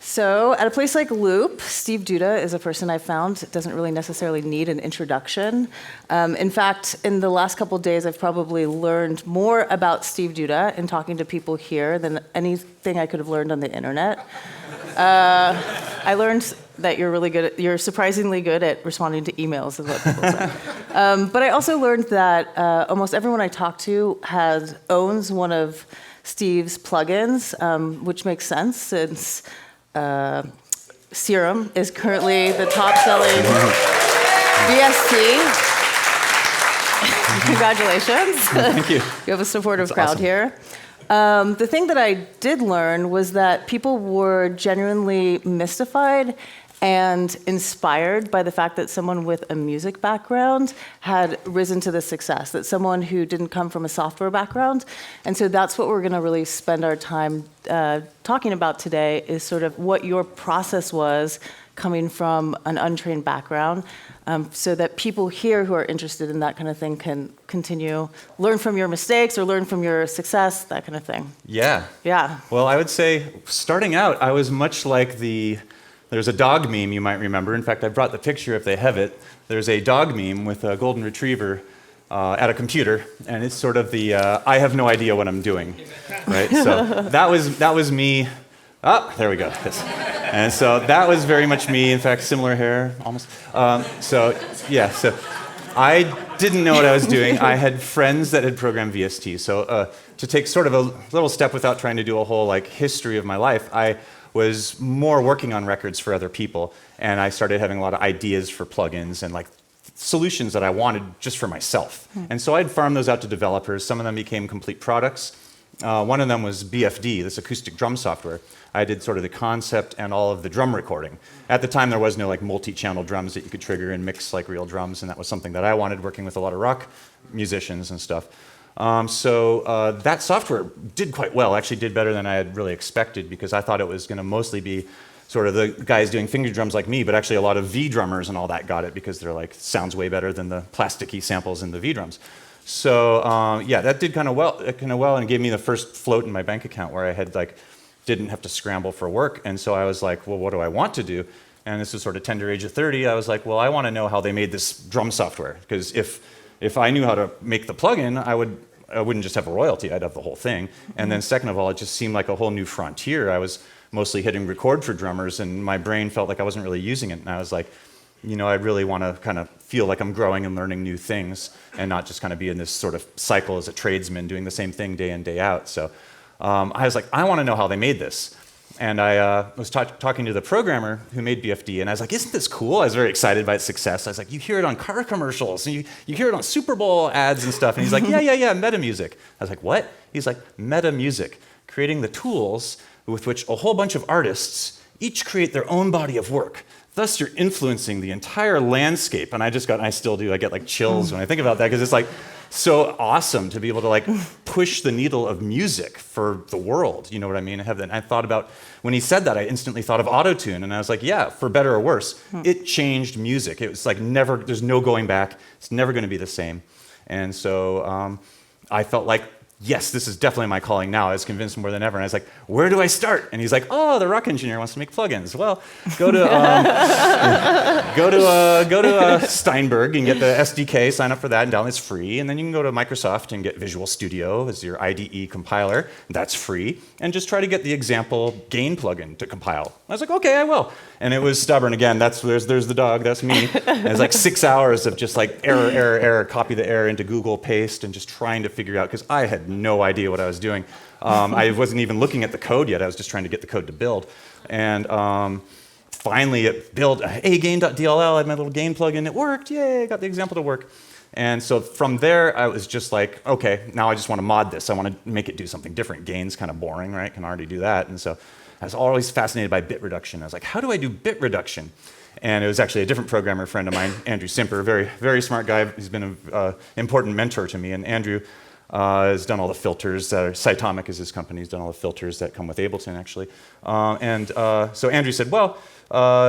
So at a place like Loop, Steve Duda is a person I found doesn't really necessarily need an introduction. In fact, in the last couple of days, I've probably learned more about Steve Duda in talking to people here than anything I could have learned on the internet. I learned that you're surprisingly good at responding to emails, is what people say. But I also learned that almost everyone I talk to owns one of Steve's plugins, which makes sense since Serum is currently the top-selling VST. Congratulations. Thank you. You have a supportive That's crowd awesome. here. The thing that I did learn was that people were genuinely mystified and inspired by the fact that someone with a music background had risen to this success, that someone who didn't come from a software background. And so that's what we're going to really spend our time talking about today, is sort of what your process was coming from an untrained background, so that people here who are interested in that kind of thing can continue, learn from your mistakes or learn from your success, that kind of thing. Yeah. Yeah. Well, I would say, starting out, I was much like there's a dog meme you might remember. In fact, I brought the picture if they have it. There's a dog meme with a golden retriever at a computer, and it's sort of the I have no idea what I'm doing, right? So that was me. There we go. Yes. And so that was very much me. In fact, similar hair, almost. So I didn't know what I was doing. I had friends that had programmed VST. So to take sort of a little step without trying to do a whole history of my life, I was more working on records for other people, and I started having a lot of ideas for plugins and solutions that I wanted just for myself. And so I'd farm those out to developers. Some of them became complete products. One of them was BFD, this acoustic drum software. I did sort of the concept and all of the drum recording. At the time, there was no multi-channel drums that you could trigger and mix like real drums, and that was something that I wanted, working with a lot of rock musicians and stuff. So that software did quite well, actually did better than I had really expected, because I thought it was going to mostly be sort of the guys doing finger drums like me, but actually a lot of V drummers and all that got it, because they're sounds way better than the plasticky samples in the V drums. So that did kind of well, and it gave me the first float in my bank account where I had didn't have to scramble for work. And so I was like, well, what do I want to do? And this was sort of tender age of 30. I was like, well, I want to know how they made this drum software, because if I knew how to make the plugin, I wouldn't just have a royalty, I'd have the whole thing. And then second of all, it just seemed like a whole new frontier. I was mostly hitting record for drummers, and my brain felt like I wasn't really using it. And I was like, I really want to kind of feel like I'm growing and learning new things, and not just kind of be in this sort of cycle as a tradesman doing the same thing day in, day out. So I was like, I want to know how they made this. And I was talking to the programmer who made BFD, and I was like, isn't this cool? I was very excited by its success. I was like, you hear it on car commercials, and you hear it on Super Bowl ads and stuff. And he's like, yeah, meta music. I was like, what? He's like, meta music, creating the tools with which a whole bunch of artists each create their own body of work. Thus, you're influencing the entire landscape. And I still do, I get chills when I think about that, because it's so awesome to be able to push the needle of music for the world. You know what I mean? I thought about, when he said that, I instantly thought of autotune, and I was like, yeah, for better or worse, it changed music. It was never, there's no going back. It's never going to be the same. And so I felt like, yes, this is definitely my calling now. I was convinced more than ever. And I was like, where do I start? And he's like, oh, the rock engineer wants to make plugins. Well, go to Steinberg and get the SDK, sign up for that, and download. It's free. And then you can go to Microsoft and get Visual Studio as your IDE compiler. That's free. And just try to get the example gain plugin to compile. I was like, okay, I will. And it was stubborn again. There's the dog. That's me. And it was 6 hours of just error, copy the error into Google, paste, and just trying to figure out, because I had no idea what I was doing. I wasn't even looking at the code yet. I was just trying to get the code to build. And finally, it built gain.dll. I had my little gain plugin. It worked. Yay, I got the example to work. And so from there, I was just like, okay, now I just want to mod this. I want to make it do something different. Gain's kind of boring, right? Can already do that. And so I was always fascinated by bit reduction. I was like, how do I do bit reduction? And it was actually a different programmer friend of mine, Andrew Simper, very, very smart guy. He's been an important mentor to me. And Andrew has done all the filters. Cytomic is his company. He's done all the filters that come with Ableton, actually. So Andrew said, well,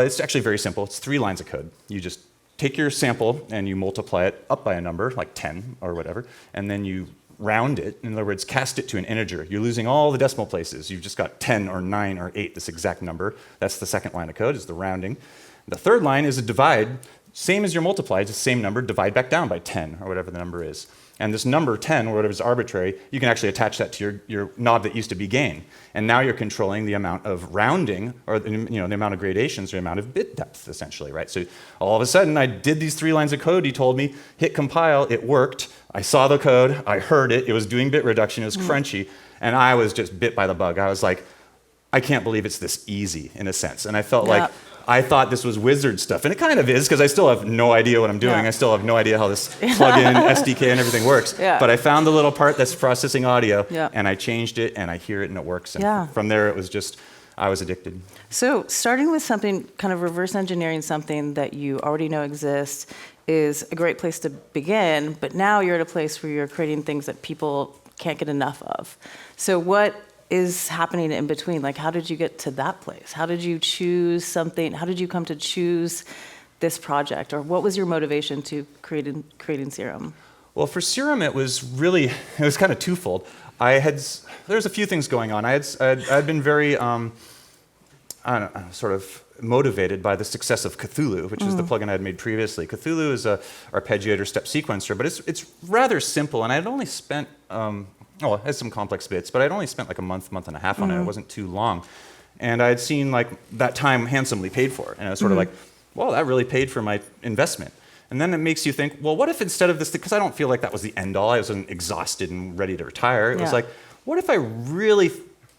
it's actually very simple. It's 3 lines of code. You just take your sample and you multiply it up by a number, like 10 or whatever, and then you round it. In other words, cast it to an integer. You're losing all the decimal places. You've just got 10 or 9 or 8, this exact number. That's the second line of code, is the rounding. The third line is a divide. Same as your multiply, it's the same number, divide back down by 10, or whatever the number is. And this number 10, or whatever is arbitrary, you can actually attach that to your knob that used to be gain. And now you're controlling the amount of rounding, or the amount of gradations, or the amount of bit depth, essentially, right? So all of a sudden, I did these 3 lines of code, he told me, hit compile, it worked. I saw the code, I heard it, it was doing bit reduction, it was crunchy, and I was just bit by the bug. I was like, I can't believe it's this easy, in a sense. And I felt like, I thought this was wizard stuff, and it kind of is, because I still have no idea what I'm doing. I still have no idea how this plugin, SDK, and everything works. But I found the little part that's processing audio, and I changed it, and I hear it, and it works. And from there, it was just, I was addicted. So starting with something, kind of reverse engineering something that you already know exists is a great place to begin, but now you're at a place where you're creating things that people can't get enough of. So what is happening in between? Like, how did you get to that place? How did you choose something? How did you come to choose this project? Or what was your motivation to creating Serum? Well, for Serum, it was kind of twofold. There's a few things going on. I'd been very, sort of motivated by the success of Cthulhu, which is the plugin I had made previously. Cthulhu is a arpeggiator step sequencer, but it's rather simple, and I'd only spent, it has some complex bits, but I'd only spent like a month and a half on it. It wasn't too long. And I had seen like that time handsomely paid for. And I was sort of like, well, that really paid for my investment. And then it makes you think, well, what if instead of this, because I don't feel like that was the end all. I wasn't exhausted and ready to retire. It was like, what if I really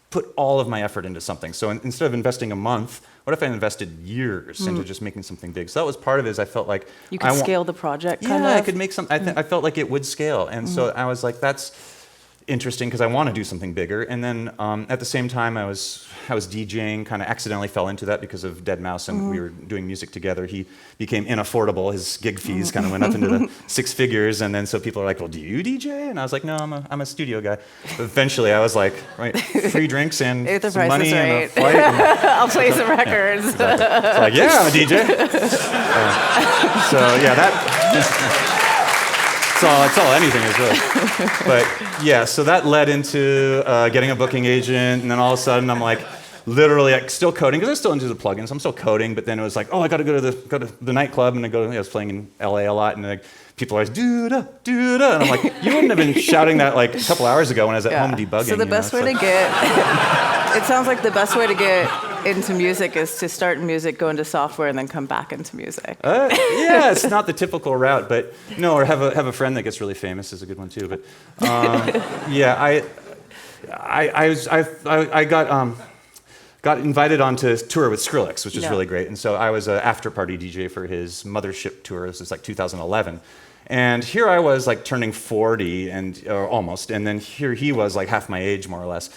put all of my effort into something? So instead of investing a month, what if I invested years into just making something big? So that was part of it, is I felt like you could scale the project kind of? Yeah, I could make something. I felt like it would scale. And so I was like, that's interesting, because I want to do something bigger. And then at the same time, I was DJing, kind of accidentally fell into that because of Deadmau5, and we were doing music together. He became inaffordable. His gig fees kind of went up into the 6 figures. And then so people are like, well, do you DJ? And I was like, no, I'm a studio guy. But eventually I was like, right, free drinks and some money and a flight. I'll play some records. It's like, yeah, I'm a DJ. So yeah, that... It's all anything is really. But yeah, so that led into getting a booking agent, and then all of a sudden I'm like, literally like still coding, because I'm still into the plugins. I'm still coding, but then it was like, oh, I got to go to the nightclub, and I was playing in LA a lot, and like, people are like, Duda, Duda, and I'm like, you wouldn't have been shouting that like a couple hours ago when I was at home debugging. So the best way to get, it sounds like the best way to get into music is to start in music, go into software, and then come back into music. Yeah, it's not the typical route, but no, or have a friend that gets really famous is a good one too. But yeah, I got invited onto tour with Skrillex, which was really great, and so I was an after party DJ for his Mothership tour. This was like 2011. And here I was like turning 40 or almost, and then here he was like half my age, more or less,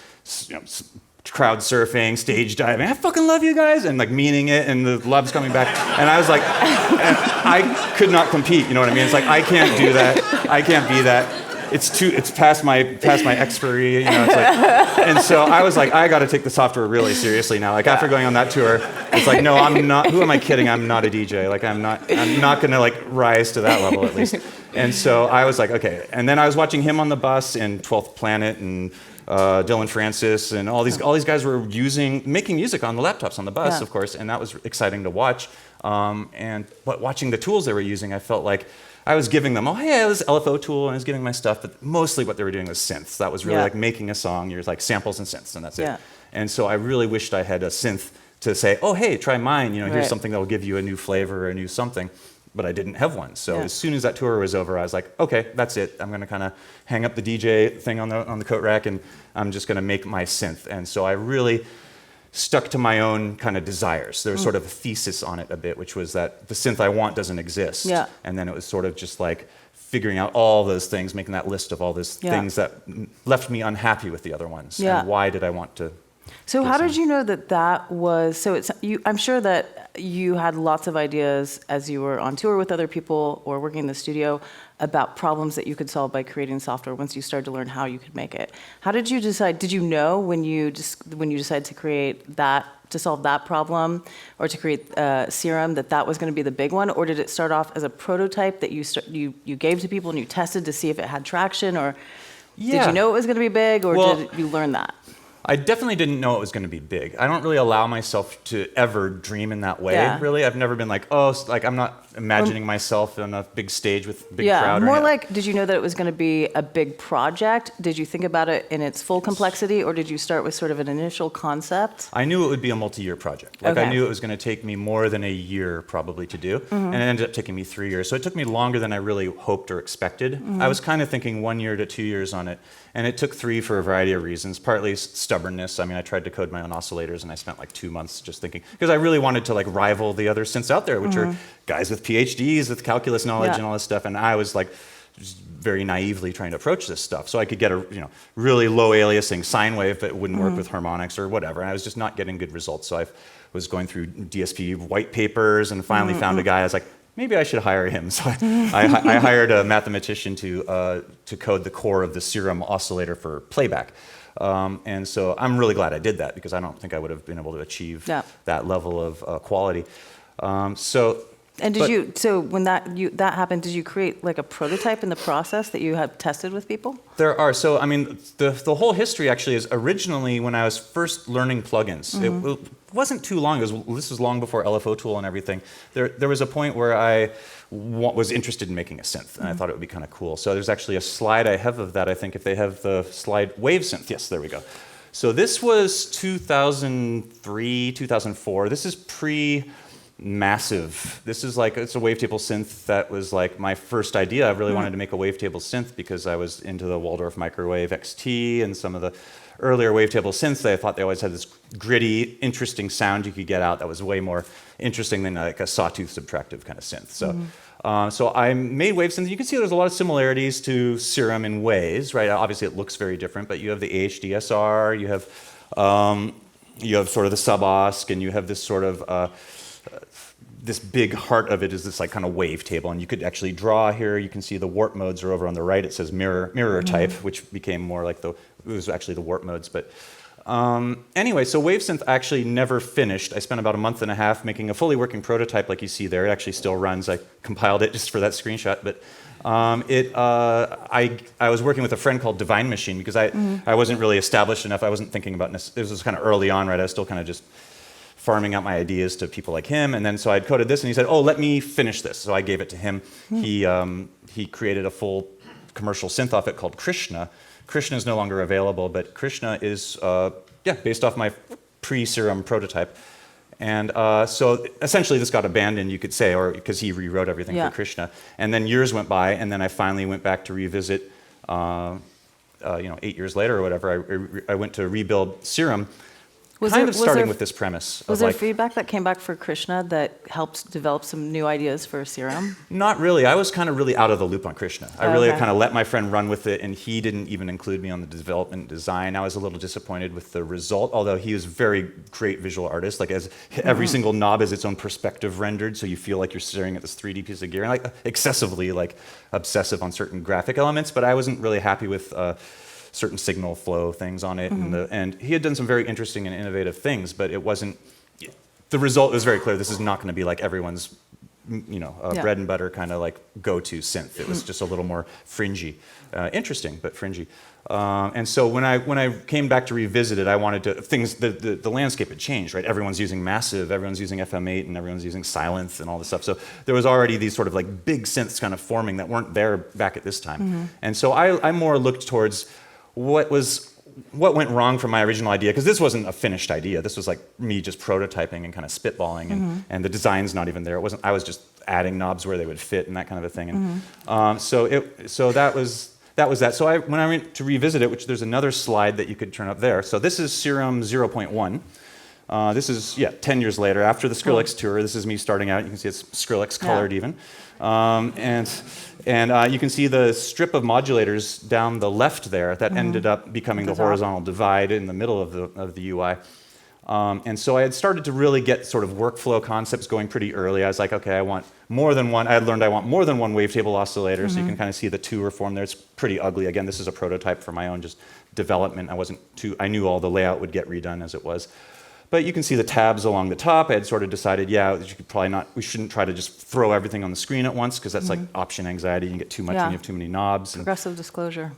crowd surfing, stage diving. I fucking love you guys, and like meaning it, and the love's coming back. And I was like, I could not compete. You know what I mean? It's like, I can't do that. I can't be that. It's past my expiry. You know, it's like, and so I was like, I got to take the software really seriously now. Like after going on that tour, it's like, no, I'm not. Who am I kidding? I'm not a DJ. Like I'm not going to like rise to that level at least. And so I was like, okay. And then I was watching him on the bus in 12th Planet and Dylan Francis and all these guys were making music on the laptops on the bus, of course, and that was exciting to watch. But watching the tools they were using, I felt like I was giving them, oh, hey, this LFO tool, and I was giving my stuff, but mostly what they were doing was synths. That was really like making a song. You're like samples and synths, and that's it. And so I really wished I had a synth to say, oh, hey, try mine. You know, here's something that will give you a new flavor or a new something. But I didn't have one. So as soon as that tour was over, I was like, okay, that's it. I'm going to kind of hang up the DJ thing on the coat rack, and I'm just going to make my synth. And so I really stuck to my own kind of desires. There was sort of a thesis on it a bit, which was that the synth I want doesn't exist. And then it was sort of just like figuring out all those things, making that list of all those things that left me unhappy with the other ones. And why did I want to? So how did you know that was, so it's, I'm sure that you had lots of ideas as you were on tour with other people or working in the studio about problems that you could solve by creating software once you started to learn how you could make it. How did you decide, did you know when you decided to create that, to solve that problem or to create Serum, that was going to be the big one? Or did it start off as a prototype that you gave to people and you tested to see if it had traction? Or Did you know it was going to be big, or Well, did you learn that? I definitely didn't know it was going to be big. I don't really allow myself to ever dream in that way, Yeah. really. I've never been like, oh, like I'm not imagining myself on a big stage with a big crowd. More anything. like, did you know that it was going to be a big project? Did you think about it in its full complexity, or did you start with sort of an initial concept? I knew it would be a multi-year project. Like I Okay. knew it was going to take me more than a year probably to do, and it ended up taking me 3 years. So it took me longer than I really hoped or expected. I was kind of thinking 1 year to 2 years on it, and it took 3 for a variety of reasons. Partly stubbornness. I mean, I tried to code my own oscillators, and I spent like 2 months just thinking, because I really wanted to like rival the other synths out there, which are guys with PhDs with calculus knowledge and all this stuff, and I was like just very naively trying to approach this stuff. So I could get a really low aliasing sine wave, but it wouldn't work with harmonics or whatever. And I was just not getting good results. So I was going through DSP white papers and finally found a guy. I was like, maybe I should hire him. So I hired a mathematician to code the core of the Serum oscillator for playback. And so I'm really glad I did that, because I don't think I would have been able to achieve that level of quality. And so when that happened, did you create like a prototype in the process that you have tested with people? There are. So, I mean, the whole history actually is originally when I was first learning plugins. It wasn't too long. This was long before LFO Tool and everything. There was a point where I was interested in making a synth, and I thought it would be kind of cool. So there's actually a slide I have of that, I think, if they have the slide wave synth. Yes, there we go. So this was 2003, 2004. This is massive. This is like, it's a wavetable synth that was like my first idea. I really wanted to make a wavetable synth because I was into the Waldorf Microwave XT and some of the earlier wavetable synths. I thought they always had this gritty, interesting sound you could get out that was way more interesting than like a sawtooth subtractive kind of synth. So, so I made wave synth. You can see there's a lot of similarities to Serum in ways, right? Obviously it looks very different, but you have the AHDSR, you have sort of the sub-osc, and you have this sort of this big heart of it is this like kind of wavetable, and you could actually draw here. You can see the warp modes are over on the right. It says mirror type, which became more like it was actually the warp modes. But anyway, so WaveSynth actually never finished. I spent about a month and a half making a fully working prototype, like you see there. It actually still runs. I compiled it just for that screenshot, but I was working with a friend called Divine Machine because I wasn't really established enough. I wasn't thinking about this. This was kind of early on, right? I was still kind of just farming out my ideas to people like him, and then so I'd coded this, and he said, "Oh, let me finish this." So I gave it to him. He created a full commercial synth off it called Krishna. Krishna is no longer available, but Krishna is based off my pre-Serum prototype, and so essentially this got abandoned, you could say, or because he rewrote everything for Krishna. And then years went by, and then I finally went back to revisit. 8 years later or whatever, I went to rebuild Serum. Starting with this premise. Was there feedback that came back for Krishna that helped develop some new ideas for Serum? Not really. I was kind of really out of the loop on Krishna. I really kind of let my friend run with it, and he didn't even include me on the development design. I was a little disappointed with the result, although he was a very great visual artist. Like every single knob is its own perspective rendered, so you feel like you're staring at this 3D piece of gear, and like excessively obsessive on certain graphic elements. But I wasn't really happy with certain signal flow things on it, and he had done some very interesting and innovative things, but it wasn't. The result was very clear. This is not going to be like everyone's, bread and butter kind of like go-to synth. It was just a little more fringy, interesting but fringy. And so when I came back to revisit it, I wanted to the landscape had changed, right? Everyone's using Massive, everyone's using FM8, and everyone's using Silence and all this stuff. So there was already these sort of like big synths kind of forming that weren't there back at this time. And so I more looked towards what went wrong from my original idea, because this wasn't a finished idea. This was like me just prototyping and kind of spitballing, and the design's not even there. It wasn't. I was just adding knobs where they would fit and that kind of a thing. And so that was that. So when I went to revisit it, which there's another slide that you could turn up there. So this is Serum 0.1. This is 10 years later, after the Skrillex tour. This is me starting out. You can see it's Skrillex colored even. And you can see the strip of modulators down the left there that ended up becoming the horizontal divide in the middle of the UI. And so I had started to really get sort of workflow concepts going pretty early. I was like, okay, I want more than one. I had learned I want more than one wavetable oscillator, so you can kind of see the two form there. It's pretty ugly. Again, this is a prototype for my own just development. I knew all the layout would get redone as it was. But you can see the tabs along the top. I had sort of decided, we shouldn't try to just throw everything on the screen at once, because that's like option anxiety. You get too much when you have too many knobs. Progressive disclosure.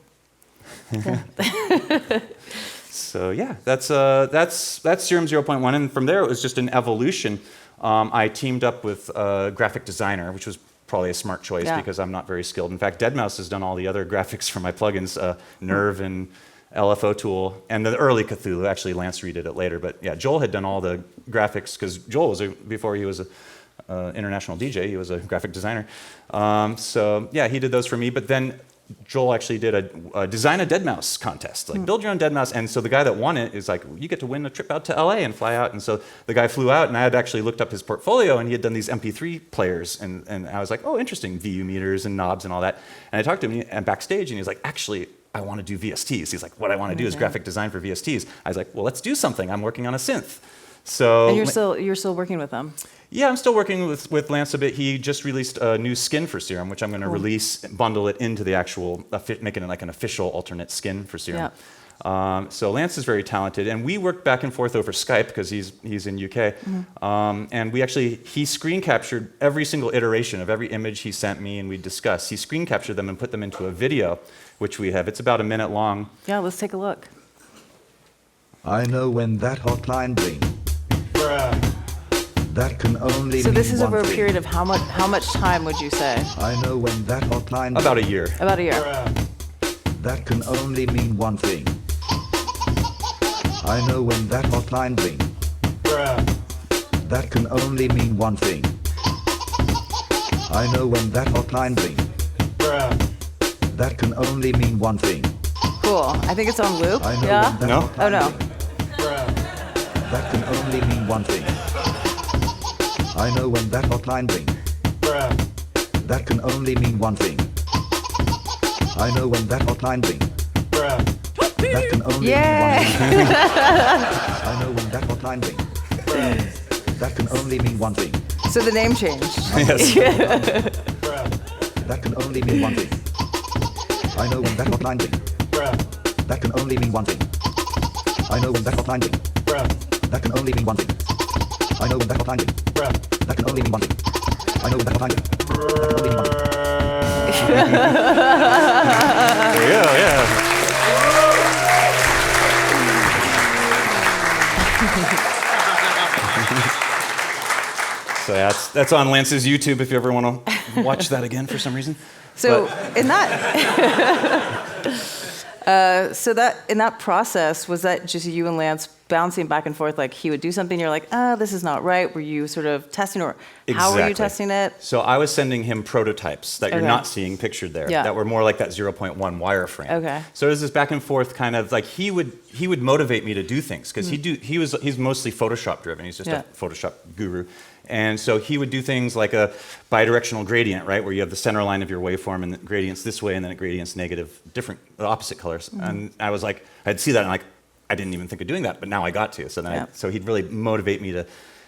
So yeah, that's Serum 0.1, and from there it was just an evolution. I teamed up with a graphic designer, which was probably a smart choice because I'm not very skilled. In fact, Deadmau5 has done all the other graphics for my plugins, Nerve and LFO Tool, and the early Cthulhu. Actually, Lance redid it later, but yeah, Joel had done all the graphics because Joel was before he was a international DJ, he was a graphic designer. So yeah, he did those for me, but then Joel actually did a design a Deadmau5 contest, like build your own Deadmau5. And so the guy that won it is like, you get to win a trip out to LA and fly out. And so the guy flew out, and I had actually looked up his portfolio, and he had done these MP3 players. And I was like, oh, interesting, VU meters and knobs and all that. And I talked to him and backstage, and he was like, actually, I want to do VSTs. He's like, what I want to do is graphic design for VSTs. I was like, well, let's do something. I'm working on a synth. So and you're still working with them? Yeah, I'm still working with Lance a bit. He just released a new skin for Serum, which I'm going to release, bundle it into the actual, making it like an official alternate skin for Serum. Yeah. So Lance is very talented, and we worked back and forth over Skype because he's in UK. And he screen captured every single iteration of every image he sent me, and we discussed. He screen captured them and put them into a video, which we have. It's about a minute long. Yeah, let's take a look. I know when that hotline rings. That can only So this mean is one over a thing. period of how much time would you say? I know when that hotline About a year. About a year. That can only mean one thing. I know when that hotline rings. That can only mean one thing. I know when that hotline rings. That can only mean one thing. Cool. I think it's on loop. I know Yeah? when that No? hotline Oh, no. rings. That can only mean one thing. I know when that hotline rings. That can only mean one thing. I know when that hotline rings. That can only mean one thing. I know when that hotline rings. That can only mean one thing. So the name changed. Yes. That can only mean one thing. I know when that hotline rings. That can only mean one thing. I know when that hotline rings. That can only mean one thing. I know when that hotline rings. That can only mean one thing. I know when that hotline rings. That can only mean one thing. There you go, yeah. So yeah, that's on Lance's YouTube if you ever want to watch that again for some reason. So in that process, was that just you and Lance bouncing back and forth? Like he would do something, you're like, this is not right. Were you sort of testing, or how were you testing it? So I was sending him prototypes that you're not seeing pictured there, that were more like that 0.1 wireframe. Okay. So it was this back and forth kind of like he would motivate me to do things because he's mostly Photoshop driven. He's just a Photoshop guru. And so he would do things like a bidirectional gradient, right, where you have the center line of your waveform and the gradients this way, and then it gradients negative, the opposite colors. And I was like, I'd see that, and like, I didn't even think of doing that, but now I got to. So then, so he'd really motivate me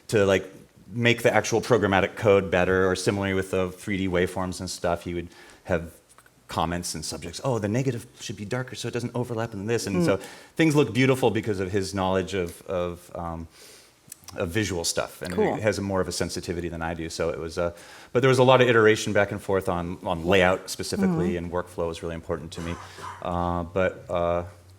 to like make the actual programmatic code better, or similarly with the 3D waveforms and stuff, he would have comments and subjects. Oh, the negative should be darker so it doesn't overlap in this, and so things look beautiful because of his knowledge of visual stuff, and it has more of a sensitivity than I do. So it was, but there was a lot of iteration back and forth on layout specifically, and workflow was really important to me.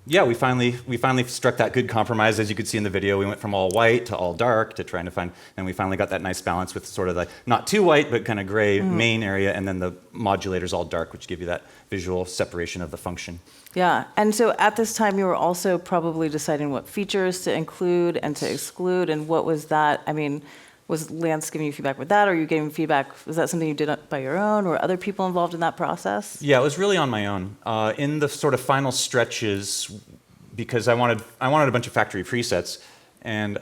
Yeah, we finally struck that good compromise. As you could see in the video, we went from all white to all dark to trying to find, and we finally got that nice balance with sort of like not too white but kind of gray main area, and then the modulators all dark, which give you that visual separation of the function. Yeah, and so at this time you were also probably deciding what features to include and to exclude, and what was that? I mean, was Lance giving you feedback with that, or you giving feedback? Was that something you did by your own, or other people involved in that process? Yeah, it was really on my own. In the sort of final stretches, because I wanted a bunch of factory presets, and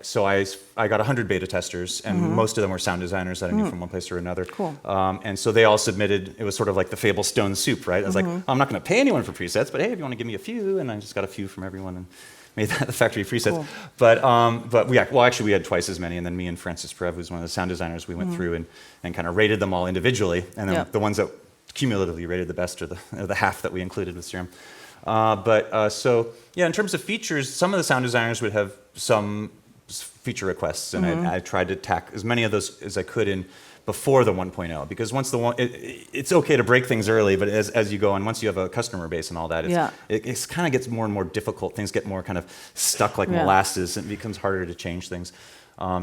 so I got 100 beta testers, and most of them were sound designers that I knew from one place or another. Cool. And so they all submitted. It was sort of like the Fable Stone Soup, right? I was like, I'm not going to pay anyone for presets, but hey, if you want to give me a few, and I just got a few from everyone and made that the factory presets. Cool. But yeah, well, actually we had twice as many, and then me and Francis Prev, who's one of the sound designers, we went through and kind of rated them all individually, and then the ones that cumulatively rated the best are the half that we included with Serum. So yeah, in terms of features, some of the sound designers would have some feature requests, and I tried to tack as many of those as I could in before the 1.0, because once it's okay to break things early, but as you go, and once you have a customer base and all that, it kind of gets more and more difficult. Things get more kind of stuck like molasses, and it becomes harder to change things.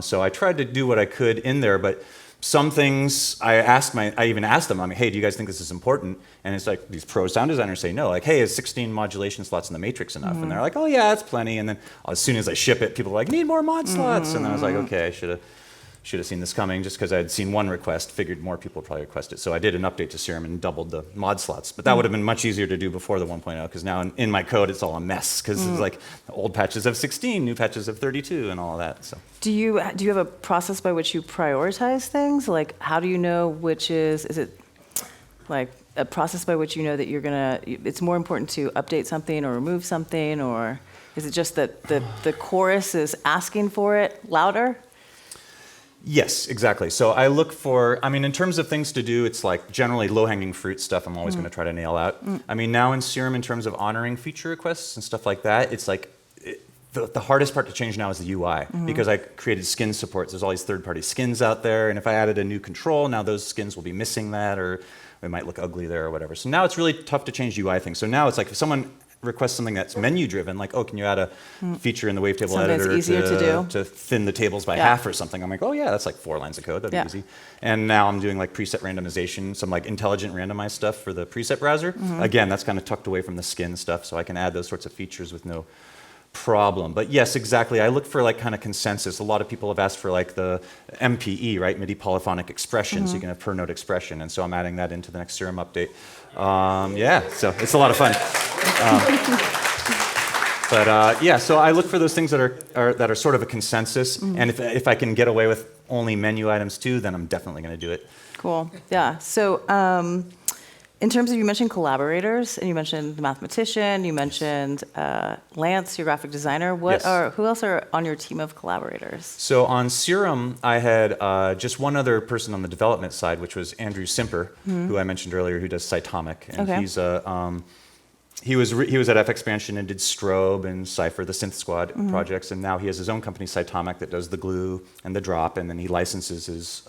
So I tried to do what I could in there, but some things I even asked them, hey, do you guys think this is important? And it's like these pro sound designers say no, like, hey, is 16 modulation slots in the matrix enough? And they're like, oh yeah, that's plenty. And then as soon as I ship it, people are like, need more mod slots. And I was like, okay, I should have seen this coming, just because I had seen one request, figured more people would probably request it. So I did an update to Serum and doubled the mod slots. But that would have been much easier to do before the 1.0, because now in my code it's all a mess, because it's like old patches have 16, new patches have 32, and all of that. So Do you have a process by which you prioritize things? Like, how do you know which is it like a process by which you know that it's more important to update something or remove something, or is it just that the chorus is asking for it louder? Yes, exactly. So I look for, in terms of things to do, it's like generally low-hanging fruit stuff I'm always going to try to nail out. Now in Serum, in terms of honoring feature requests and stuff like that, it's like the hardest part to change now is the UI, because I created skin supports. There's all these third-party skins out there, and if I added a new control, now those skins will be missing that, or they might look ugly there or whatever. So now it's really tough to change UI things. So now it's like if someone request something that's menu driven, like, oh, can you add a feature in the wavetable editor to thin the tables by half or something? I'm like, oh yeah, that's like 4 lines of code, that'd be easy. And now I'm doing like preset randomization, some like intelligent randomized stuff for the preset browser. Again, that's kind of tucked away from the skin stuff, so I can add those sorts of features with no problem. But yes, exactly, I look for like kind of consensus. A lot of people have asked for like the MPE, right, MIDI polyphonic expression, so you can have per note expression, and so I'm adding that into the next Serum update. So it's a lot of fun. So I look for those things that are sort of a consensus, and if I can get away with only menu items too, then I'm definitely going to do it. Cool. Yeah. So in terms of, you mentioned collaborators, and you mentioned the mathematician, you mentioned Lance, your graphic designer. Who else are on your team of collaborators? So on Serum, I had just one other person on the development side, which was Andrew Simper, who I mentioned earlier, who does Cytomic, and he's he was at FXpansion and did Strobe and Cypher, the Synth Squad projects, and now he has his own company, Cytomic, that does the glue and the drop, and then he licenses his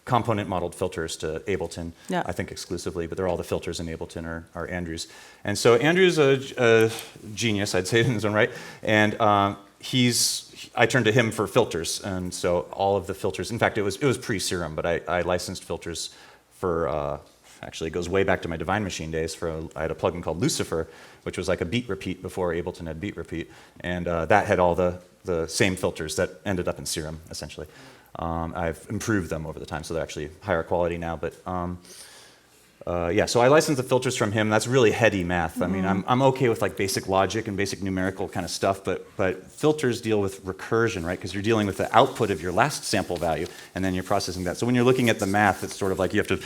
component modeled filters to Ableton, I think exclusively, but they're all the filters in Ableton are Andrew's. And so Andrew's a genius, I'd say, in his own right, and I turned to him for filters, and so all of the filters, in fact, it was pre-Serum, but I licensed filters for actually, it goes way back to my Divine Machine days. I had a plugin called Lucifer, which was like a beat repeat before Ableton had beat repeat, and that had all the same filters that ended up in Serum, essentially. I've improved them over the time, so they're actually higher quality now. But so I licensed the filters from him. That's really heady math. I mean, I'm okay with like basic logic and basic numerical kind of stuff, but filters deal with recursion, right? Because you're dealing with the output of your last sample value, and then you're processing that. So when you're looking at the math, it's sort of like you have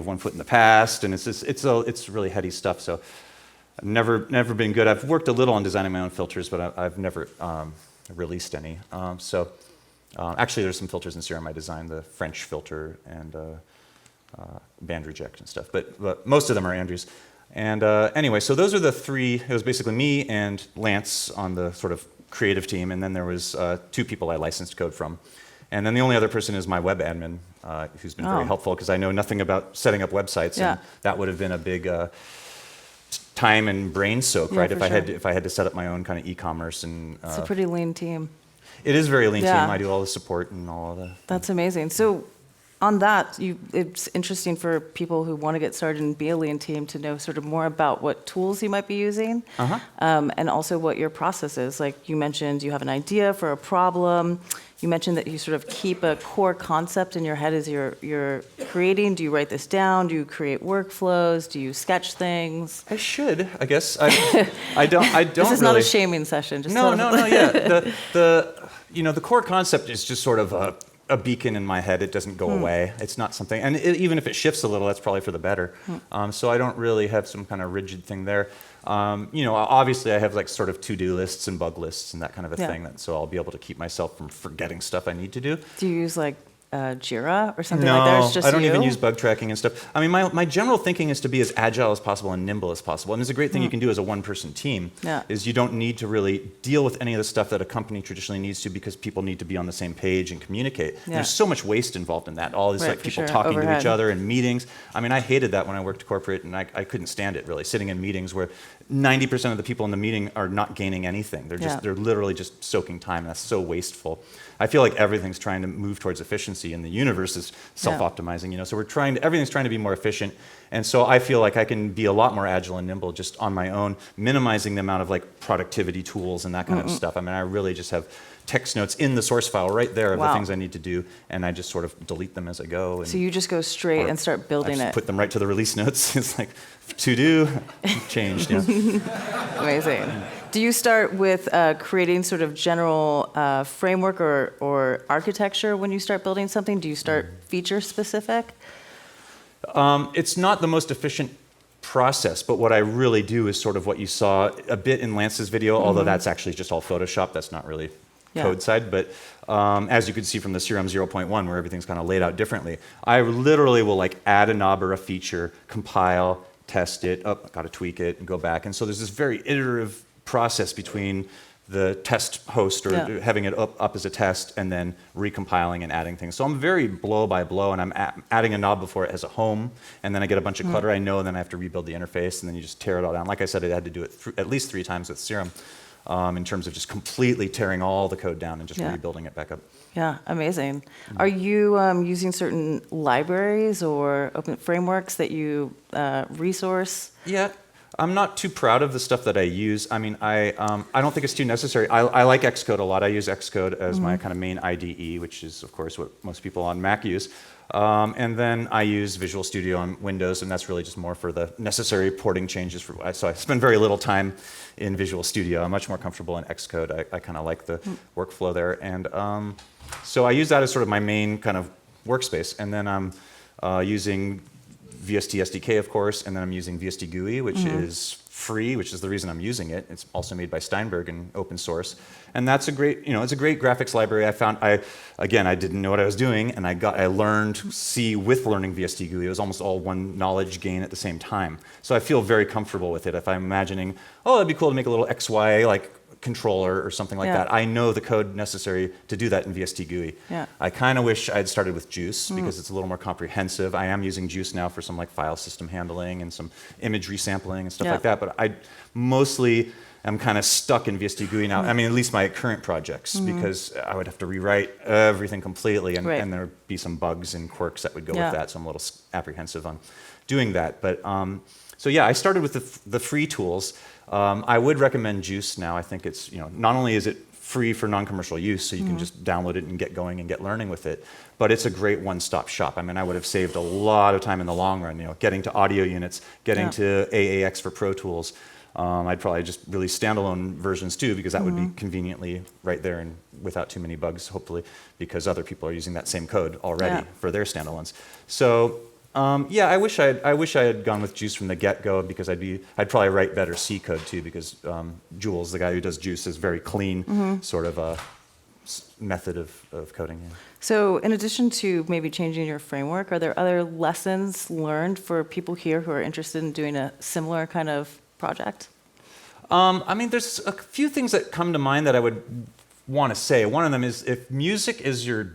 one foot in the past, and it's really heady stuff. So I've never been good. I've worked a little on designing my own filters, but I've never released any. Actually, there's some filters in Serum I designed, the French filter and band reject and stuff, but most of them are Andrew's. And anyway, so those are the three. It was basically me and Lance on the sort of creative team, and then there was 2 people I licensed code from. And then the only other person is my web admin, who's been very helpful, because I know nothing about setting up websites, and that would have been a big time and brain soak, right? If I had to set up my own kind of e-commerce, and it's a pretty lean team. It is a very lean team. I do all the support and all of the. That's amazing. So on that, it's interesting for people who want to get started and be a lean team to know sort of more about what tools you might be using, and also what your process is. Like you mentioned, you have an idea for a problem. You mentioned that you sort of keep a core concept in your head as you're creating. Do you write this down? Do you create workflows? Do you sketch things? I should, I guess. I don't. This is not a shaming session. Just no. Yeah, the core concept is just sort of a beacon in my head. It doesn't go away. It's not something, and even if it shifts a little, that's probably for the better. So I don't really have some kind of rigid thing there. Obviously I have like sort of to-do lists and bug lists and that kind of a thing. So I'll be able to keep myself from forgetting stuff I need to do. Do you use like Jira or something like that? Or it's just I don't you? even use bug tracking and stuff. I mean, my general thinking is to be as agile as possible and nimble as possible. And it's a great thing you can do as a one-person team, is you don't need to really deal with any of the stuff that a company traditionally needs to because people need to be on the same page and communicate. And there's so much waste involved in that. All this like people talking to each other in meetings. I mean, I hated that when I worked corporate, and I couldn't stand it really, sitting in meetings where 90% of the people in the meeting are not gaining anything. They're literally just soaking time. That's so wasteful. I feel like everything's trying to move towards efficiency, and the universe is self-optimizing. You know, so everything's trying to be more efficient. And so I feel like I can be a lot more agile and nimble just on my own, minimizing the amount of like productivity tools and that kind of stuff. I mean, I really just have text notes in the source file right there of the things I need to do, and I just sort of delete them as I go. And, so you just go straight and start building it. Put them right to the release notes. It's like to do, changed. Amazing. Do you start with creating sort of general framework or architecture when you start building something? Do you start feature specific? It's not the most efficient process, but what I really do is sort of what you saw a bit in Lance's video, although that's actually just all Photoshop. That's not really code side, but as you can see from the Serum 0.1 where everything's kind of laid out differently, I literally will like add a knob or a feature, compile, test it, got to tweak it, and go back. And so there's this very iterative process between the test host or having it up as a test and then recompiling and adding things. So I'm very blow by blow, and I'm adding a knob before it has a home, and then I get a bunch of clutter I know, and then I have to rebuild the interface, and then you just tear it all down. Like I said, I had to do it at least 3 times with Serum in terms of just completely tearing all the code down and just rebuilding it back up. Yeah, amazing. Are you using certain libraries or open frameworks that you resource? Yeah. I'm not too proud of the stuff that I use. I mean, I don't think it's too necessary. I like Xcode a lot. I use Xcode as my kind of main IDE, which is, of course, what most people on Mac use. And then I use Visual Studio on Windows, and that's really just more for the necessary porting changes. So I spend very little time in Visual Studio. I'm much more comfortable in Xcode. I kind of like the workflow there. And so I use that as sort of my main kind of workspace. And then I'm using VST SDK, of course, and then I'm using VST GUI, which is free, which is the reason I'm using it. It's also made by Steinberg and open source. And that's a great, it's a great graphics library. I didn't know what I was doing, and I learned C with learning VST GUI. It was almost all one knowledge gain at the same time. So I feel very comfortable with it. If I'm imagining, it'd be cool to make a little XY like controller or something like that. I know the code necessary to do that in VST GUI. I kind of wish I had started with Juice because it's a little more comprehensive. I am using Juice now for some like file system handling and some image resampling and stuff like that, but I mostly am kind of stuck in VST GUI now. I mean, at least my current projects, because I would have to rewrite everything completely, and there would be some bugs and quirks that would go with that, so I'm a little apprehensive on doing that. But so yeah, I started with the free tools. I would recommend Juice now. I think it's, not only is it free for non-commercial use, so you can just download it and get going and get learning with it, but it's a great one-stop shop. I mean, I would have saved a lot of time in the long run, getting to audio units, getting to AAX for Pro Tools. I'd probably just release standalone versions too, because that would be conveniently right there and without too many bugs, hopefully, because other people are using that same code already for their standalones. So I wish I had gone with Juice from the get-go, because I'd probably write better C code too, because Jules, the guy who does Juice, is very clean sort of a method of coding. Yeah. So in addition to maybe changing your framework, are there other lessons learned for people here who are interested in doing a similar kind of project? I mean, there's a few things that come to mind that I would want to say. One of them is, if music is your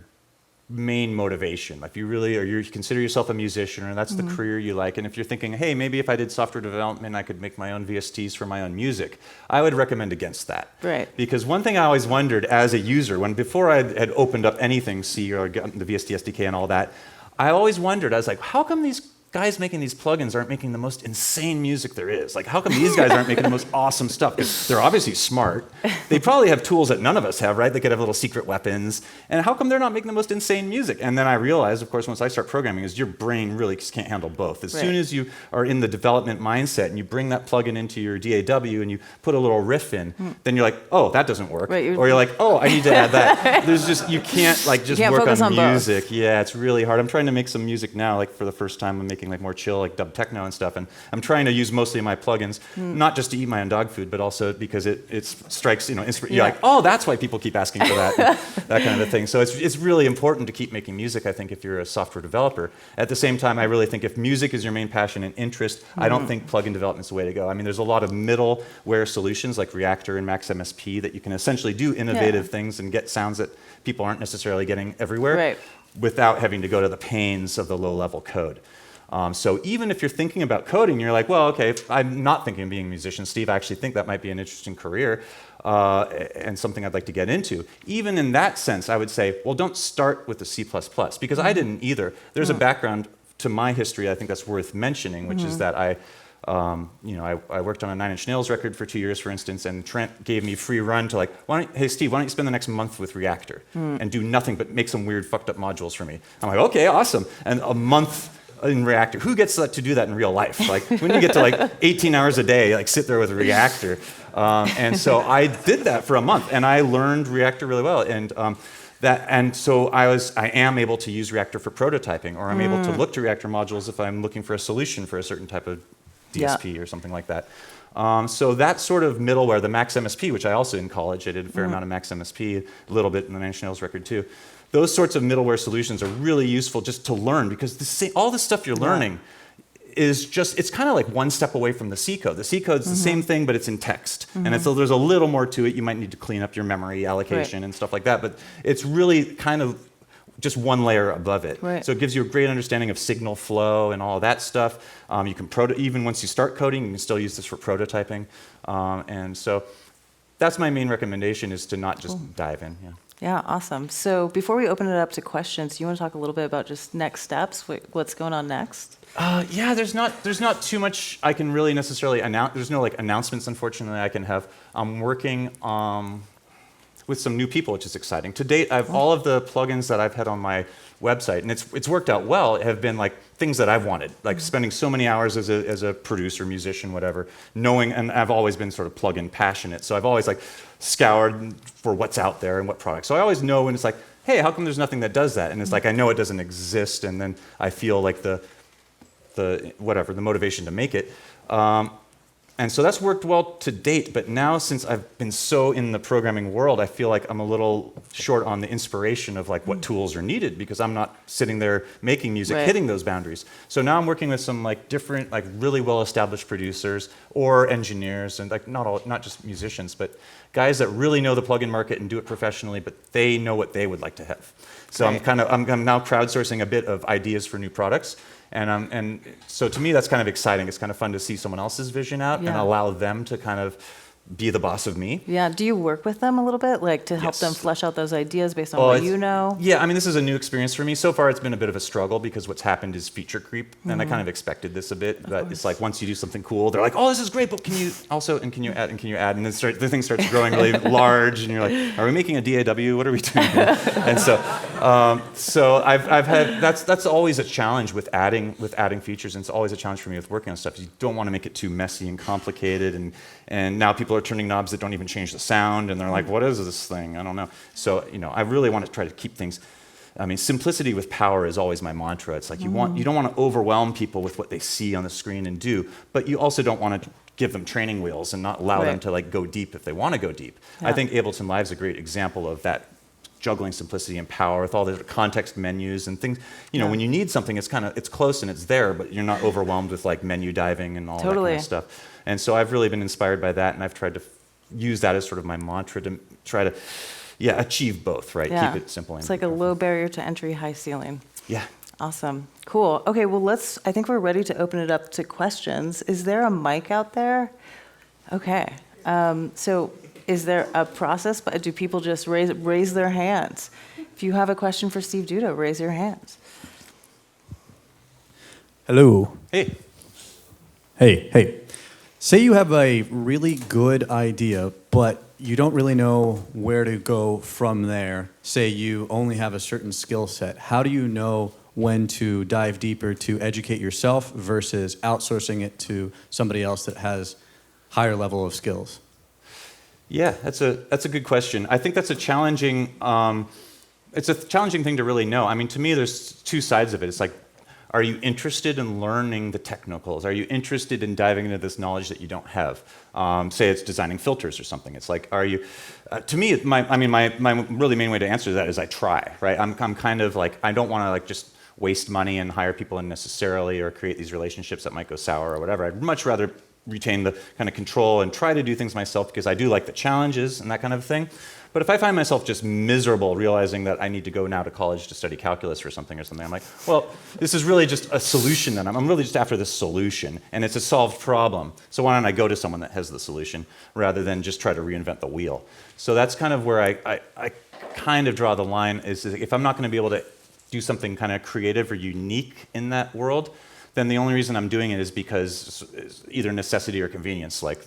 main motivation, if you really, or you consider yourself a musician, or that's the career you like, and if you're thinking, hey, maybe if I did software development, I could make my own VSTs for my own music, I would recommend against that. Right. Because one thing I always wondered as a user, before I had opened up anything C or gotten the VST SDK and all that, I always wondered, I was like, how come these guys making these plugins aren't making the most insane music there is? Like, how come these guys aren't making the most awesome stuff? Because they're obviously smart. They probably have tools that none of us have, right? They could have little secret weapons. And how come they're not making the most insane music? And then I realized, of course, once I start programming, is your brain really just can't handle both. As soon as you are in the development mindset and you bring that plugin into your DAW and you put a little riff in, then you're like, oh, that doesn't work. Right, or you're like, oh, I need to add that. You can't work on music. Yeah, it's really hard. I'm trying to make some music now, like for the first time. I'm making making like more chill, like dub techno and stuff. And I'm trying to use mostly my plugins, not just to eat my own dog food, but also because it strikes, you're like, oh, that's why people keep asking for that, and that kind of thing. So it's really important to keep making music, I think, if you're a software developer. At the same time, I really think if music is your main passion and interest, I don't think plugin development is the way to go. I mean, there's a lot of middleware solutions like Reactor and Max MSP that you can essentially do innovative things and get sounds that people aren't necessarily getting everywhere without having to go to the pains of the low-level code. So even if you're thinking about coding, you're like, well, okay, I'm not thinking of being a musician. Steve, I actually think that might be an interesting career and something I'd like to get into. Even in that sense, I would say, well, don't start with the C++, because I didn't either. There's a background to my history I think that's worth mentioning, which is that I worked on a Nine Inch Nails record for 2 years, for instance, and Trent gave me free run to like, hey Steve, why don't you spend the next month with Reactor and do nothing but make some weird fucked up modules for me? I'm like, okay, awesome. And a month in Reactor, who gets to do that in real life? Like when you get to like 18 hours a day, like sit there with Reactor. And so I did that for a month, and I learned Reactor really well. And so I am able to use Reactor for prototyping, or I'm able to look to Reactor modules if I'm looking for a solution for a certain type of DSP or something like that. So that sort of middleware, the Max MSP, which I also in college, I did a fair amount of Max MSP, a little bit in the Nine Inch Nails record too. Those sorts of middleware solutions are really useful just to learn, because all the stuff you're learning is just, it's kind of like one step away from the C code. The C code's the same thing, but it's in text. And there's a little more to it. You might need to clean up your memory allocation and stuff like that, but it's really kind of just one layer above it. So it gives you a great understanding of signal flow and all of that stuff. You can even once you start coding, you can still use this for prototyping. And so that's my main recommendation, is to not just dive in. Yeah, awesome. So before we open it up to questions, you want to talk a little bit about just next steps? What's going on next? Yeah, there's not too much I can really necessarily announce. There's no like announcements, unfortunately, I can have. I'm working with some new people, which is exciting. To date, all of the plugins that I've had on my website, and it's worked out well, have been like things that I've wanted, like spending so many hours as a producer, musician, whatever, knowing, and I've always been sort of plugin passionate, so I've always like scoured for what's out there and what products. So I always know when it's like, hey, how come there's nothing that does that? And it's like, I know it doesn't exist, and then I feel like the motivation to make it. And so that's worked well to date, but now since I've been so in the programming world, I feel like I'm a little short on the inspiration of like what tools are needed, because I'm not sitting there making music, hitting those boundaries. So now I'm working with some like different, like really well-established producers or engineers, and like not just musicians, but guys that really know the plugin market and do it professionally, but they know what they would like to have. So I'm now crowdsourcing a bit of ideas for new products. And so to me, that's kind of exciting. It's kind of fun to see someone else's vision out and allow them to kind of be the boss of me. Yeah, do you work with them a little bit, like to help them flesh out those ideas based on what you know? Yeah, I mean, this is a new experience for me. So far, it's been a bit of a struggle, because what's happened is feature creep, and I kind of expected this a bit. That it's like once you do something cool, they're like, oh, this is great, but can you also, and can you add, and can you add? And then the thing starts growing really large, and you're like, are we making a DAW? What are we doing here? And so I've had, that's always a challenge with adding features, and it's always a challenge for me with working on stuff. You don't want to make it too messy and complicated, and now people are turning knobs that don't even change the sound, and they're like, what is this thing? I don't know. So, I really want to try to keep things, I mean, simplicity with power is always my mantra. It's like you don't want to overwhelm people with what they see on the screen and do, but you also don't want to give them training wheels and not allow them to like go deep if they want to go deep. I think Ableton Live is a great example of that, juggling simplicity and power with all the context menus and things. When you need something, it's close and it's there, but you're not overwhelmed with like menu diving and all that kind of stuff. And so I've really been inspired by that, and I've tried to use that as sort of my mantra to try to, achieve both, right? Keep it simple. It's like a low barrier to entry, high ceiling. Yeah. Awesome. Cool. Okay, well, I think we're ready to open it up to questions. Is there a mic out there? Okay. So is there a process? But do people just raise their hands? If you have a question for Steve Duda, raise your hands. Hello. Hey. Hey. Say you have a really good idea, but you don't really know where to go from there. Say you only have a certain skill set. How do you know when to dive deeper to educate yourself versus outsourcing it to somebody else that has higher level of skills? Yeah, that's a good question. I think that's a challenging. It's a challenging thing to really know. I mean, to me, there's two sides of it. It's like, Are you interested in learning the technicals? Are you interested in diving into this knowledge that you don't have? Say it's designing filters or something. It's like, are you? To me, my really main way to answer that is I try, right? I'm kind of like, I don't want to like just waste money and hire people unnecessarily or create these relationships that might go sour or whatever. I'd much rather retain the kind of control and try to do things myself because I do like the challenges and that kind of thing. But if I find myself just miserable realizing that I need to go now to college to study calculus or something, I'm like, well, this is really just a solution then. I'm really just after this solution, and it's a solved problem. So why don't I go to someone that has the solution rather than just try to reinvent the wheel? So that's kind of where I kind of draw the line is if I'm not going to be able to do something kind of creative or unique in that world, then the only reason I'm doing it is because it's either necessity or convenience. Like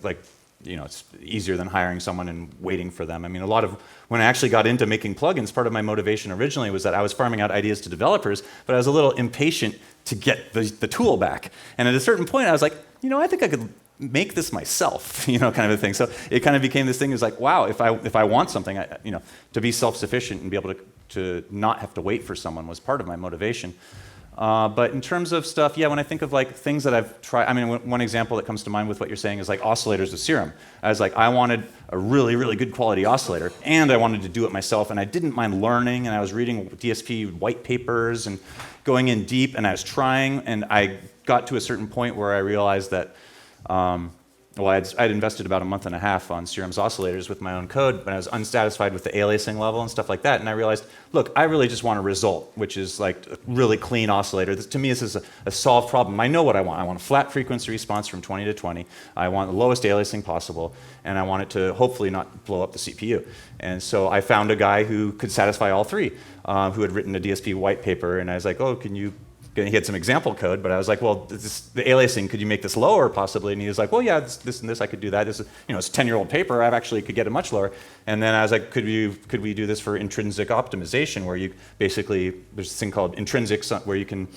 it's easier than hiring someone and waiting for them. I mean, when I actually got into making plugins, part of my motivation originally was that I was farming out ideas to developers, but I was a little impatient to get the tool back. And at a certain point, I was like, I think I could make this myself, kind of a thing. So it kind of became this thing. Is like, wow, if I want something, to be self-sufficient and be able to not have to wait for someone was part of my motivation. But in terms of stuff, when I think of like things that I've tried, one example that comes to mind with what you're saying is like oscillators with Serum. I was like, I wanted a really, really good quality oscillator, and I wanted to do it myself, and I didn't mind learning, and I was reading DSP white papers and going in deep, and I was trying, and I got to a certain point where I realized that, I'd invested about a month and a half on Serum's oscillators with my own code, but I was unsatisfied with the aliasing level and stuff like that, and I realized, look, I really just want a result, which is like a really clean oscillator. To me, this is a solved problem. I know what I want. I want a flat frequency response from 20 to 20. I want the lowest aliasing possible, and I want it to hopefully not blow up the CPU. And so I found a guy who could satisfy all three, who had written a DSP white paper, and I was like, oh, he had some example code, but I was like, well, the aliasing, could you make this lower possibly? And he was like, well, yeah, this and this, I could do that. This is, it's a 10-year-old paper. I actually could get it much lower. And then I was like, could we do this for intrinsic optimization, where you basically, there's this thing called intrinsics, where you can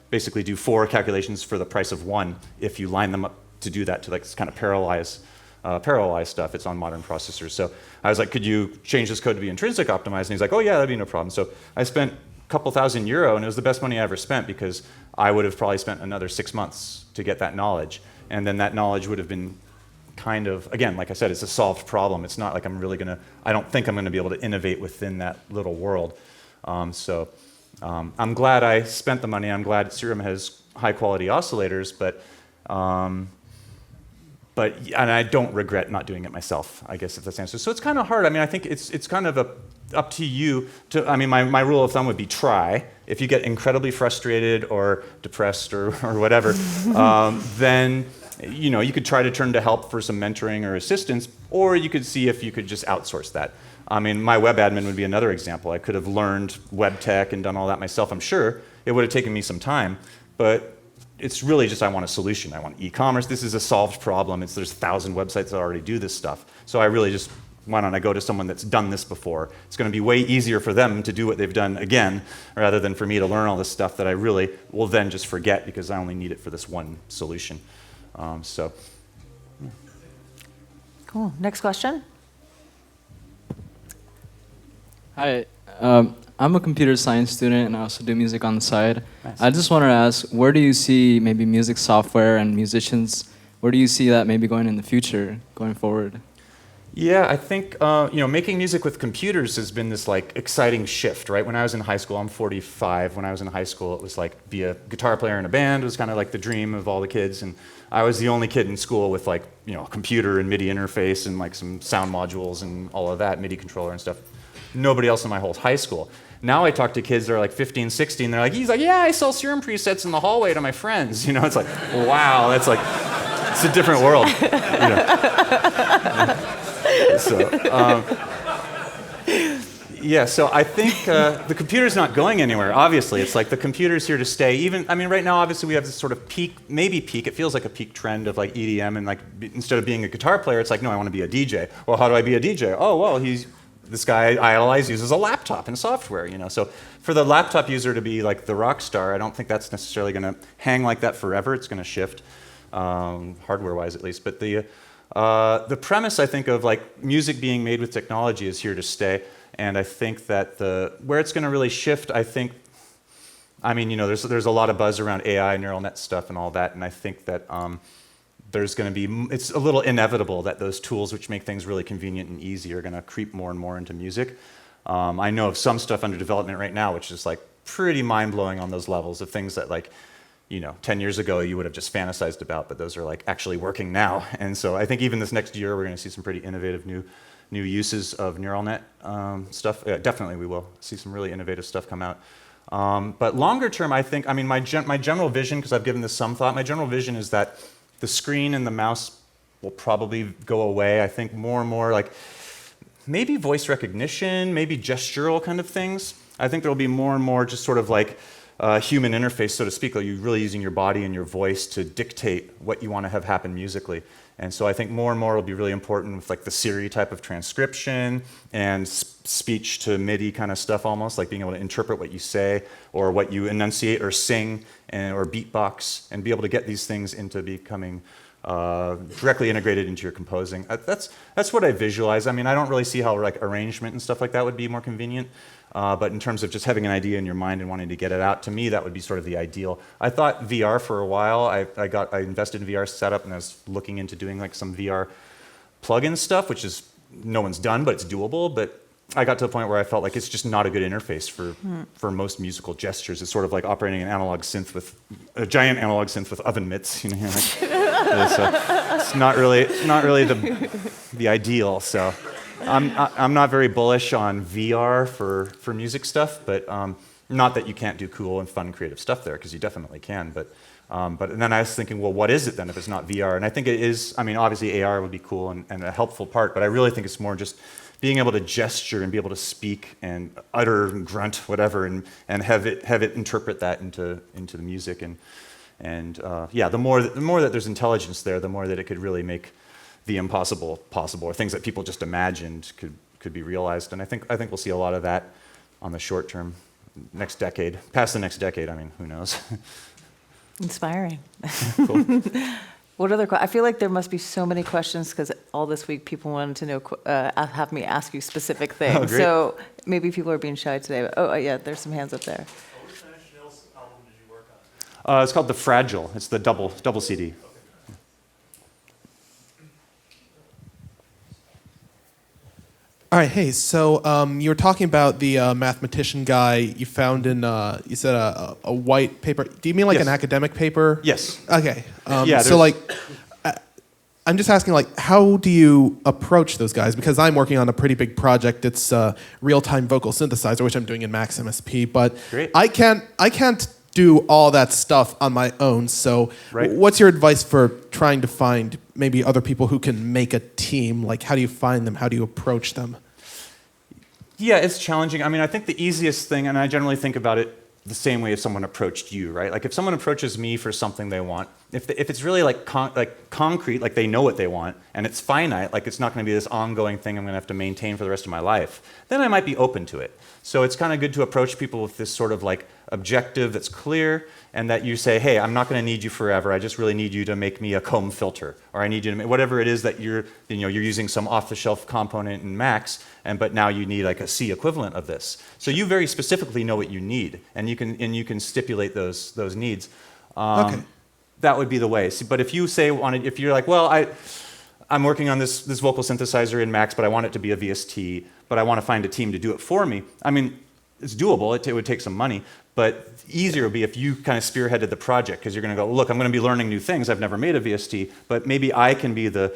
basically do 4 calculations for the price of 1 if you line them up to do that, to like kind of parallelize stuff. It's on modern processors. So I was like, could you change this code to be intrinsic optimized? And he's like, oh yeah, that'd be no problem. So I spent couple €1,000, and it was the best money I ever spent because I would have probably spent another 6 months to get that knowledge. And then that knowledge would have been kind of, again, like I said, it's a solved problem. It's not like I don't think I'm going to be able to innovate within that little world. I'm glad I spent the money. I'm glad Serum has high quality oscillators, but and I don't regret not doing it myself, I guess, if that's the answer. So it's kind of hard. I think it's kind of up to you to, my rule of thumb would be try. If you get incredibly frustrated or depressed or whatever, then you could try to turn to help for some mentoring or assistance, or you could see if you could just outsource that. My web admin would be another example. I could have learned web tech and done all that myself, I'm sure. It would have taken me some time, but it's really just I want a solution. I want e-commerce. This is a solved problem. There's 1,000 websites that already do this stuff. So I really just, why don't I go to someone that's done this before? It's going to be way easier for them to do what they've done again, rather than for me to learn all this stuff that I really will then just forget because I only need it for this one solution. Cool. Next question. Hi, I'm a computer science student and I also do music on the side. Nice. I just wanted to ask, where do you see maybe music software and musicians, where do you see that maybe going in the future, going forward? Yeah, I think making music with computers has been this like exciting shift, right? When I was in high school, I'm 45. When I was in high school, it was like be a guitar player in a band was kind of like the dream of all the kids, and I was the only kid in school with like a computer and MIDI interface and like some sound modules and all of that, MIDI controller and stuff. Nobody else in my whole high school. Now I talk to kids that are like 15, 16. They're like, he's like, yeah, I sell Serum presets in the hallway to my friends. It's like, wow, that's like, it's a different world. So I think the computer's not going anywhere, obviously. It's like the computer's here to stay. Right now, obviously, we have this sort of peak, it feels like a peak trend of like EDM, and like instead of being a guitar player, it's like, no, I want to be a DJ. Well, how do I be a DJ? Oh, well, this guy I idolize uses a laptop and software, So for the laptop user to be like the rock star, I don't think that's necessarily going to hang like that forever. It's going to shift, hardware-wise at least. But the premise, I think, of like music being made with technology is here to stay. And I think that where it's going to really shift, I I mean, there's a lot of buzz around AI, neural net stuff, and all that, and I think that there's going to be, it's a little inevitable that those tools which make things really convenient and easy are going to creep more and more into music. I know of some stuff under development right now, which is like pretty mind-blowing on those levels of things that 10 years ago you would have just fantasized about, but those are like actually working now. And so I think even this next year we're going to see some pretty innovative new uses of neural net stuff. Yeah, definitely we will see some really innovative stuff come out. But longer term, I think, my general vision, because I've given this some thought, my general vision is that the screen and the mouse will probably go away. I think more and more maybe voice recognition, maybe gestural kind of things. I think there will be more and more just sort of human interface, so to speak, like you're really using your body and your voice to dictate what you want to have happen musically. And so I think more and more will be really important with the Siri type of transcription and speech to MIDI kind of stuff almost, like being able to interpret what you say or what you enunciate or sing or beatbox and be able to get these things into becoming directly integrated into your composing. That's what I visualize. I don't really see how arrangement and stuff like that would be more convenient. But in terms of just having an idea in your mind and wanting to get it out, to me that would be sort of the ideal. I thought VR for a while. I invested in VR setup and I was looking into doing some VR plug-in stuff, which is no one's done, but it's doable. But I got to the point where I felt like it's just not a good interface for most musical gestures. It's sort of like operating an analog synth with a giant analog synth with oven mitts. It's not really the ideal. So I'm not very bullish on VR for music stuff, but not that you can't do cool and fun creative stuff there, because you definitely can. But then I was thinking, well, what is it then if it's not VR? And I think it is. Obviously AR would be cool and a helpful part, but I really think it's more just being able to gesture and be able to speak and utter and grunt whatever and have it interpret that into the music and yeah, the more that there's intelligence there, the more that it could really make the impossible possible, or things that people just imagined could be realized. And I think we'll see a lot of that on the short term, next decade. Past the next decade, who knows? Inspiring. Cool. What other I feel like there must be so many questions, because all this week people wanted to know, have me ask you specific things. Oh, great. So maybe people are being shy today. But, yeah, there's some hands up there. Which Nine Inch Nails album did you work on? It's called The Fragile. It's the double CD. All right, hey, so you were talking about the mathematician guy you found in, you said a white paper. Do you mean Yes. an academic paper? Yes. Okay. Yeah, so I'm just asking, how do you approach those guys? Because I'm working on a pretty big project. It's a real-time vocal synthesizer, which I'm doing in Max MSP. But Great. I can't do all that stuff on my own. So Right. what's your advice for trying to find maybe other people who can make a team? How do you find them? How do you approach them? Yeah, it's challenging. I think the easiest thing, and I generally think about it the same way if someone approached you, right? If someone approaches me for something they want, if it's really concrete, they know what they want, and it's finite, it's not going to be this ongoing thing I'm going to have to maintain for the rest of my life, then I might be open to it. So it's kind of good to approach people with this sort of objective that's clear, and that you say, hey, I'm not going to need you forever. I just really need you to make me a comb filter, or I need you to make whatever it is that you're using some off-the-shelf component in Max, but now you need a C equivalent of this. So you very specifically know what you need, and you can stipulate those needs. Okay. That would be the way. But if you say if you're I'm working on this vocal synthesizer in Max, but I want it to be a VST, but I want to find a team to do it for me. It's doable. It would take some money, but easier would be if you kind of spearheaded the project, because you're going to go, look, I'm going to be learning new things. I've never made a VST, but maybe I can be the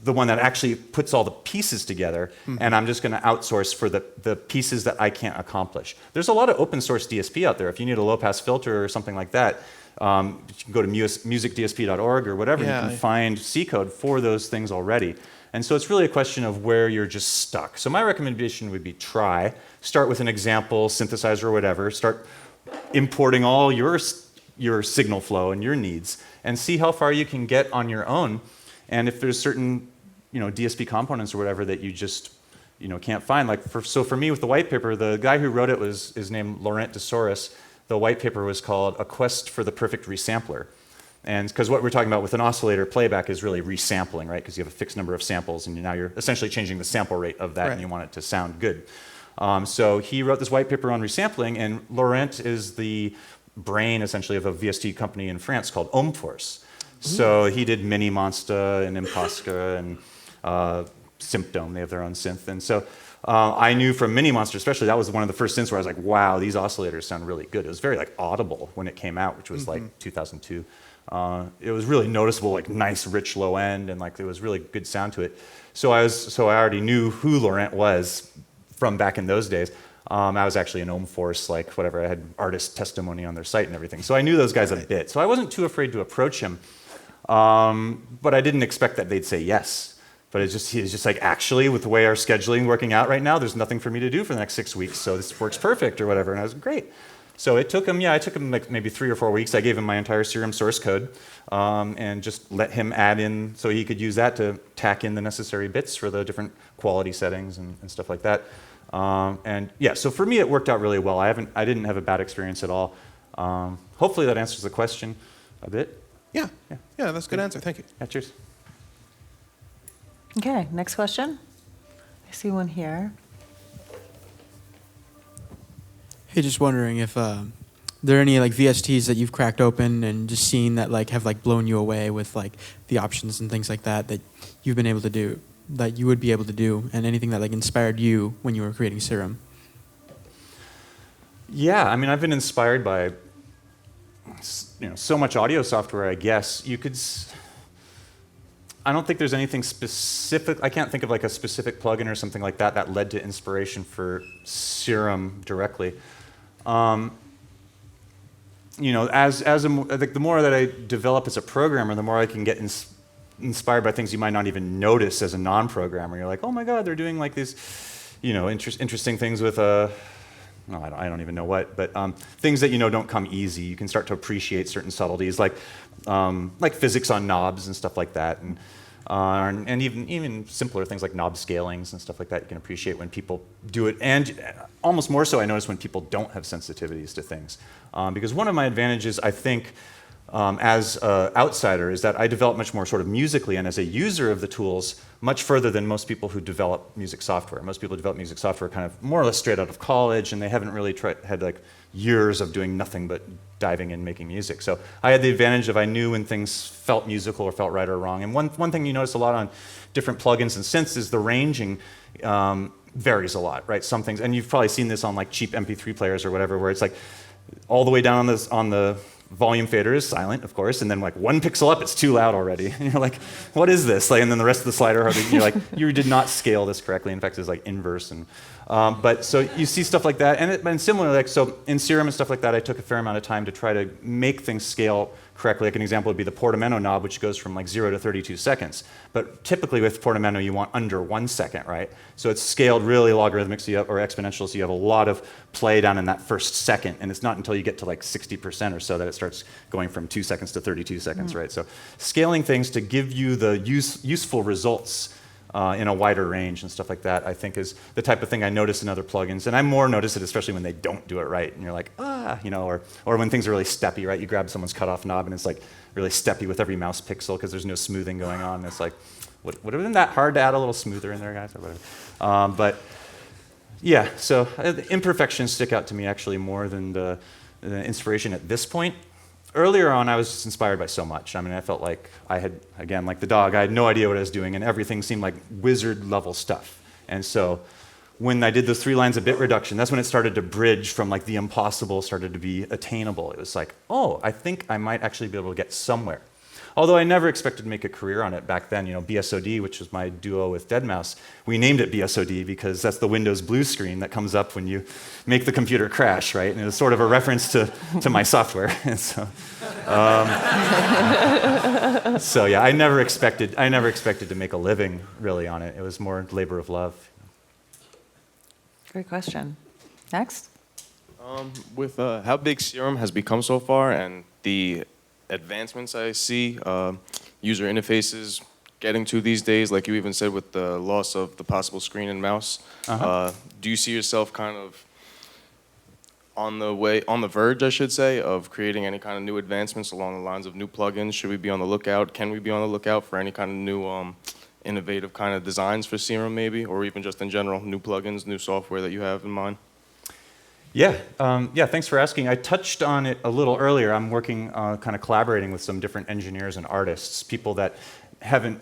one that actually puts all the pieces together, and I'm just going to outsource for the pieces that I can't accomplish. There's a lot of open source DSP out there. If you need a low pass filter or something like that, you can go to musicdsp.org or whatever. Yeah. You can find C code for those things already. And so it's really a question of where you're just stuck. So my recommendation would be start with an example synthesizer or whatever, start importing all your signal flow and your needs, and see how far you can get on your own. And if there's certain DSP components or whatever that you just can't find, for me with the white paper, the guy who wrote it is named Laurent Desoris. The white paper was called A Quest for the Perfect Resampler. And because what we're talking about with an oscillator playback is really resampling, right? Because you have a fixed number of samples, and now you're essentially changing the sample rate of that, Right. and you want it to sound good. So he wrote this white paper on resampling, and Laurent is the brain, essentially, of a VST company in France called Omforce. So he did Mini Monster and Imposca and Symptom. They have their own synth. And so I knew from Mini Monster especially, that was one of the first synths where I was like, wow, these oscillators sound really good. It was very like audible when it came out, which was like 2002. It was really noticeable, like nice, rich low end, and like there was really good sound to it. So I already knew who Laurent was from back in those days. I was actually an Omforce, like whatever. I had artist testimony on their site and everything. So I knew those guys a bit. So I wasn't too afraid to approach him. But I didn't expect that they'd say yes. But he was just like, actually, with the way our scheduling working out right now, there's nothing for me to do for the next 6 weeks. So this works perfect or whatever. And I was great. So it took him like maybe 3 or 4 weeks. I gave him my entire Serum source code and just let him add in so he could use that to tack in the necessary bits for the different quality settings and stuff like that. And yeah, so for me it worked out really well. I didn't have a bad experience at all. Hopefully that answers the question a bit. Yeah, that's a good answer. Thank you. Yeah, cheers. Okay, next question. I see one here. Hey, just wondering if there are any like VSTs that you've cracked open and just seen that like have like blown you away with like the options and things like that you've been able to do, that you would be able to do, and anything that like inspired you when you were creating Serum. Yeah, I mean, I've been inspired by so much audio software. I guess you could. I don't think there's anything specific. I can't think of like a specific plugin or something like that that led to inspiration for Serum directly. Like the more that I develop as a programmer, the more I can get inspired by things you might not even notice as a non-programmer. You're like, oh my God, they're doing like these, interesting things with I don't even know what, but things that don't come easy. You can start to appreciate certain subtleties, like physics on knobs and stuff like that, and even simpler things like knob scalings and stuff like that. You can appreciate when people do it, and almost more so, I notice when people don't have sensitivities to things, because one of my advantages, I think, as an outsider, is that I develop much more sort of musically, and as a user of the tools, much further than most people who develop music software. Most people who develop music software kind of more or less straight out of college, and they haven't really had like years of doing nothing but diving in making music. So I had the advantage of I knew when things felt musical or felt right or wrong. And one thing you notice a lot on different plugins and synths is the ranging varies a lot, right? Some things, and you've probably seen this on like cheap MP3 players or whatever, where it's like all the way down on the volume fader is silent, of course, and then like 1 pixel up, it's too loud already. And you're like, what is this? Like, and then the rest of the slider, you're like, you did not scale this correctly. In fact, it's like inverse. And but so you see stuff like that, and similarly, like so in Serum and stuff like that, I took a fair amount of time to try to make things scale correctly. Like an example would be the portamento knob, which goes from like 0 to 32 seconds. But typically with portamento, you want under 1 second, right? So it's scaled really logarithmic, so or exponential, so you have a lot of play down in that first second, and it's not until you get to like 60% or so that it starts going from 2 seconds to 32 seconds, right? So scaling things to give you the useful results in a wider range and stuff like that, I think is the type of thing I notice in other plugins. And I more notice it especially when they don't do it right. And you're like, or when things are really steppy, right? You grab someone's cutoff knob and it's like really steppy with every mouse pixel because there's no smoothing going on. And it's like, isn't that hard to add a little smoother in there, guys? Or whatever. But yeah, so imperfections stick out to me actually more than the inspiration at this point. Earlier on, I was just inspired by so much. I mean, I felt like I had, again, like the dog, I had no idea what I was doing, and everything seemed like wizard-level stuff. And so when I did those 3 lines of bit reduction, that's when it started to bridge from like the impossible started to be attainable. It was like, oh, I think I might actually be able to get somewhere. Although I never expected to make a career on it back then. BSOD, which was my duo with Deadmau5, we named it BSOD because that's the Windows blue screen that comes up when you make the computer crash, right? And it was sort of a reference to my software. And so, so yeah, I never expected to make a living really on it. It was more labor of love. Great question. Next. With how big Serum has become so far and the advancements I see, user interfaces getting to these days, like you even said with the loss of the possible screen and mouse, do you see yourself kind of on the verge, I should say, of creating any kind of new advancements along the lines of new plugins? Should we be on the lookout? Can we be on the lookout for any kind of new innovative kind of designs for Serum maybe, or even just in general, new plugins, new software that you have in mind? Yeah, yeah, thanks for asking. I touched on it a little earlier. I'm working kind of collaborating with some different engineers and artists, people that haven't,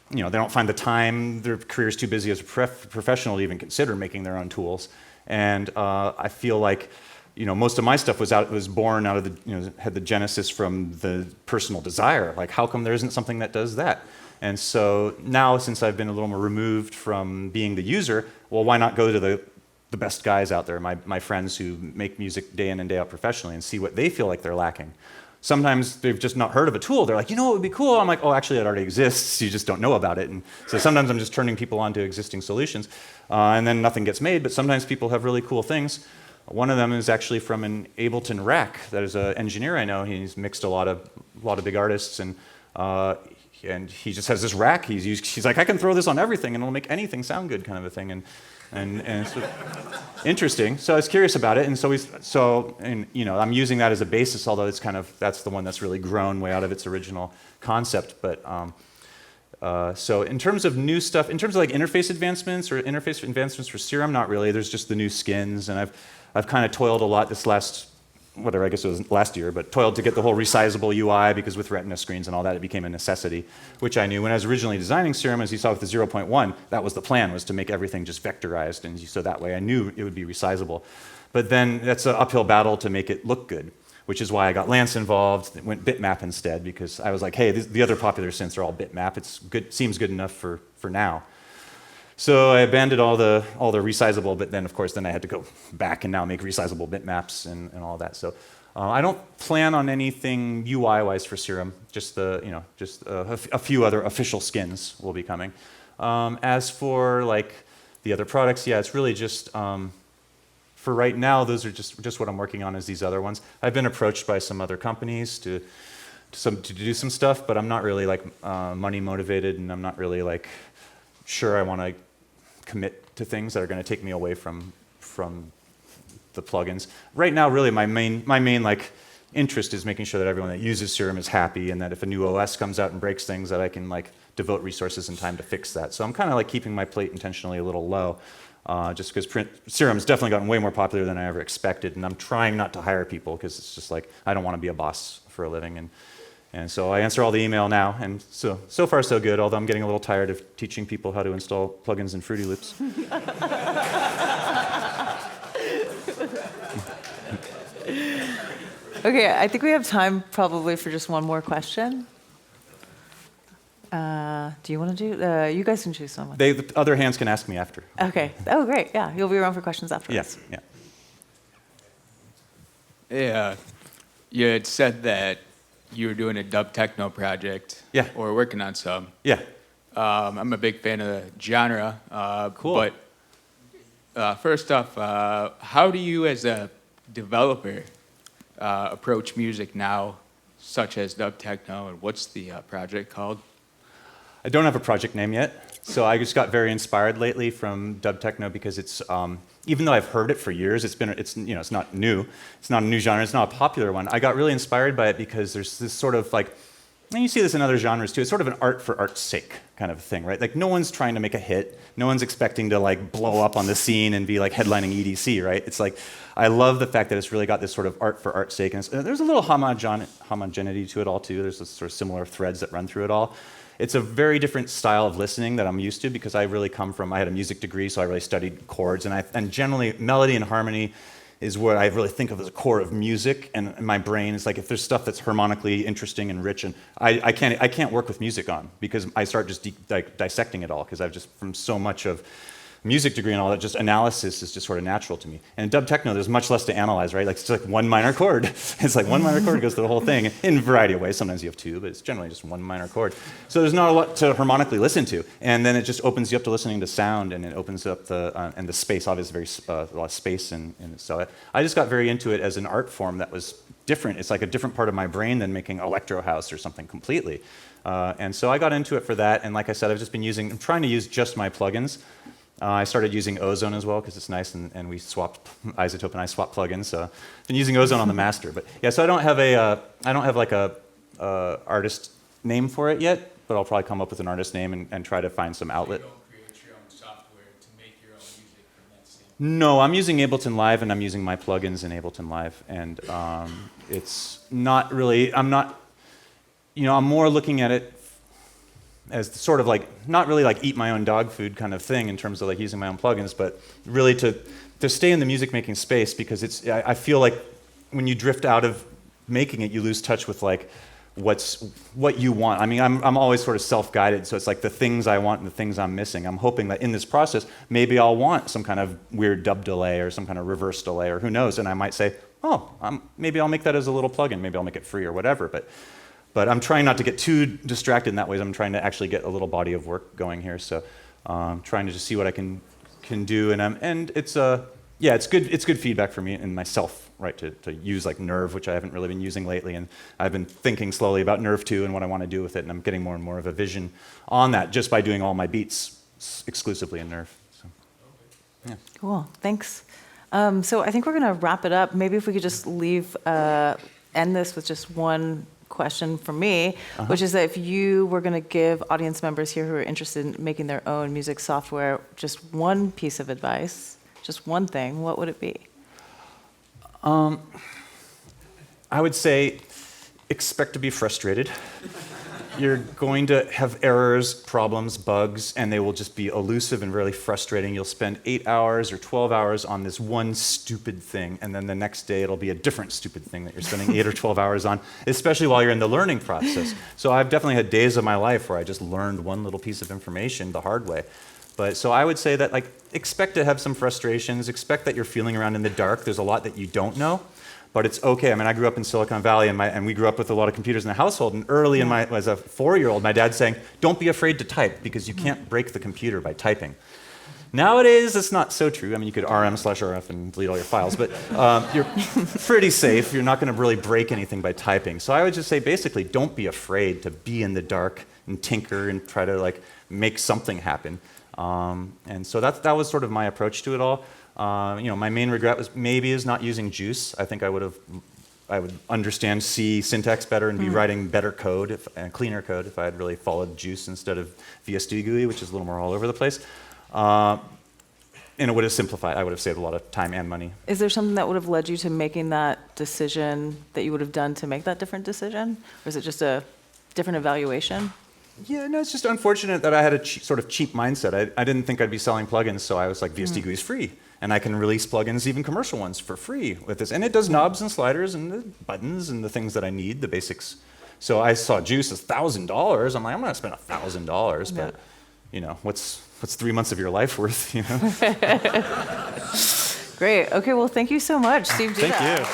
they don't find the time, their career's too busy as a professional to even consider making their own tools. And I feel like, most of my stuff was born out of the, had the genesis from the personal desire. Like, how come there isn't something that does that? And so now, since I've been a little more removed from being the user, well, why not go to the best guys out there, my friends who make music day in and day out professionally, and see what they feel like they're lacking. Sometimes they've just not heard of a tool. They're like, what would be cool? I'm like, oh, actually, it already exists. You just don't know about it. And so sometimes I'm just turning people onto existing solutions, and then nothing gets made. But sometimes people have really cool things. One of them is actually from an Ableton rack. That is an engineer I know. He's mixed a lot of big artists, and he just has this rack he's like, I can throw this on everything, and it'll make anything sound good, kind of a thing. And it's interesting. So I was curious about it, and I'm using that as a basis, although it's that's the one that's really grown way out of its original concept. But so in terms of new stuff, in terms of like interface advancements for Serum, not really. There's just the new skins, and I've kind of toiled a lot this I guess it was last year, but toiled to get the whole resizable UI, because with Retina screens and all that, it became a necessity, which I knew when I was originally designing Serum. As you saw with the 0.1, that was the plan, was to make everything just vectorized, and so that way I knew it would be resizable. But then that's an uphill battle to make it look good, which is why I got Lance involved. It went bitmap instead, because I was like, hey, the other popular synths are all bitmap. It's good, seems good enough for now. So I abandoned all the resizable, but then of course I had to go back and now make resizable bitmaps and all that. So I don't plan on anything UI-wise for Serum. Just a few other official skins will be coming. As for like the other products, yeah, it's really just for right now. Those are just what I'm working on, is these other ones. I've been approached by some other companies to do some stuff, but I'm not really like money motivated, and I'm not really like sure I want to commit to things that are going to take me away from the plugins. Right now, really, my main like interest is making sure that everyone that uses Serum is happy, and that if a new OS comes out and breaks things, that I can like devote resources and time to fix that. So I'm kind of like keeping my plate intentionally a little low, just because Serum's definitely gotten way more popular than I ever expected, and I'm trying not to hire people, because it's just like I don't want to be a boss for a living. And so I answer all the email now, and so far so good, although I'm getting a little tired of teaching people how to install plugins in Fruity Loops. Okay, I think we have time probably for just one more question. Do you want to do? You guys can choose someone. The other hands can ask me after. Okay. Oh, great. Yeah, you'll be around for questions afterwards. Yes. Yeah. Yeah. You had said that you were doing a dub techno project. Yeah. Or working on some. Yeah. I'm a big fan of the genre. Cool. But first off, how do you as a developer approach music now, such as dub techno, and what's the project called? I don't have a project name yet, so I just got very inspired lately from dub techno, because it's even though I've heard it for years, it's not new. It's not a new genre. It's not a popular one. I got really inspired by it because there's this sort of like, and you see this in other genres too. It's sort of an art for art's sake kind of thing, right? Like no one's trying to make a hit. No one's expecting to like blow up on the scene and be like headlining EDC, right? It's like, I love the fact that it's really got this sort of art for art's sake, and there's a little homogeneity to it all too. There's this sort of similar threads that run through it all. It's a very different style of listening that I'm used to, because I really come from, I had a music degree, so I really studied chords, and generally melody and harmony is what I really think of as a core of music, and my brain is like, if there's stuff that's harmonically interesting and rich, and I can't work with music on, because I start just dissecting it all, because I've just, from so much of music degree and all that, just analysis is just sort of natural to me. And in dub techno, there's much less to analyze, right? Like it's like one minor chord. It's like one minor chord goes through the whole thing in a variety of ways. Sometimes you have two, but it's generally just one minor chord. So there's not a lot to harmonically listen to. And then it just opens you up to listening to sound, and it opens up and the space, obviously a lot of space. And so I just got very into it as an art form that was different. It's like a different part of my brain than making electro house or something completely. And so I got into it for that. And like I said, I'm trying to use just my plugins. I started using Ozone as well, because it's nice, and we swapped, Isotope and I swapped plugins, so I've been using Ozone on the master. But yeah, so I don't have like a artist name for it yet, but I'll probably come up with an artist name and try to find some outlet. No, I'm using Ableton Live, and I'm using my plugins in Ableton Live, and it's not really, I'm more looking at it as sort of like, not really like eat my own dog food kind of thing in terms of like using my own plugins, but really to stay in the music making space, because I feel like when you drift out of making it, you lose touch with like what you want. I mean, I'm always sort of self-guided, so it's like the things I want and the things I'm missing. I'm hoping that in this process, maybe I'll want some kind of weird dub delay or some kind of reverse delay, or who knows, and I might say, oh, maybe I'll make that as a little plugin, maybe I'll make it free or whatever, but I'm trying not to get too distracted in that way. I'm trying to actually get a little body of work going here, so trying to just see what I can do, and it's good feedback for me and myself, right, to use like Nerve, which I haven't really been using lately, and I've been thinking slowly about Nerve 2 and what I want to do with it, and I'm getting more and more of a vision on that just by doing all my beats exclusively in Nerve. So, yeah. Cool, thanks. So I think we're going to wrap it up. Maybe if we could just end this with just one question from me, which is that if you were going to give audience members here who are interested in making their own music software just one piece of advice, just one thing, what would it be? I would say expect to be frustrated. You're going to have errors, problems, bugs, and they will just be elusive and really frustrating. You'll spend 8 hours or 12 hours on this one stupid thing, and then the next day it'll be a different stupid thing that you're spending 8 or 12 hours on, especially while you're in the learning process. So I've definitely had days of my life where I just learned one little piece of information the hard way. But so I would say that, like, expect to have some frustrations, expect that you're feeling around in the dark. There's a lot that you don't know, but it's okay. I mean, I grew up in Silicon Valley, and we grew up with a lot of computers in the household, and early as a 4-year-old, my dad's saying, don't be afraid to type, because you can't break the computer by typing. Nowadays, it's not so true. I mean, you could rm/rf and delete all your files, but you're pretty safe. You're not going to really break anything by typing. So I would just say, basically, don't be afraid to be in the dark and tinker and try to, like, make something happen. And so that was sort of my approach to it all. My main regret was is not using Juice. I think I would understand C syntax better and be writing better code and cleaner code if I had really followed Juice instead of VST GUI, which is a little more all over the place. And it would have simplified. I would have saved a lot of time and money. Is there something that would have led you to making that decision that you would have done to make that different decision? Or is it just a different evaluation? Yeah, no, it's just unfortunate that I had a sort of cheap mindset. I didn't think I'd be selling plugins, so I was like, VST GUI is free. And I can release plugins, even commercial ones, for free with this. And it does knobs and sliders and the buttons and the things that I need, the basics. So I saw Juice as $1,000. I'm like, I'm not going to spend $1,000, but what's 3 months of your life worth, Great. Okay, well, thank you so much, Steve Duda. Thank you.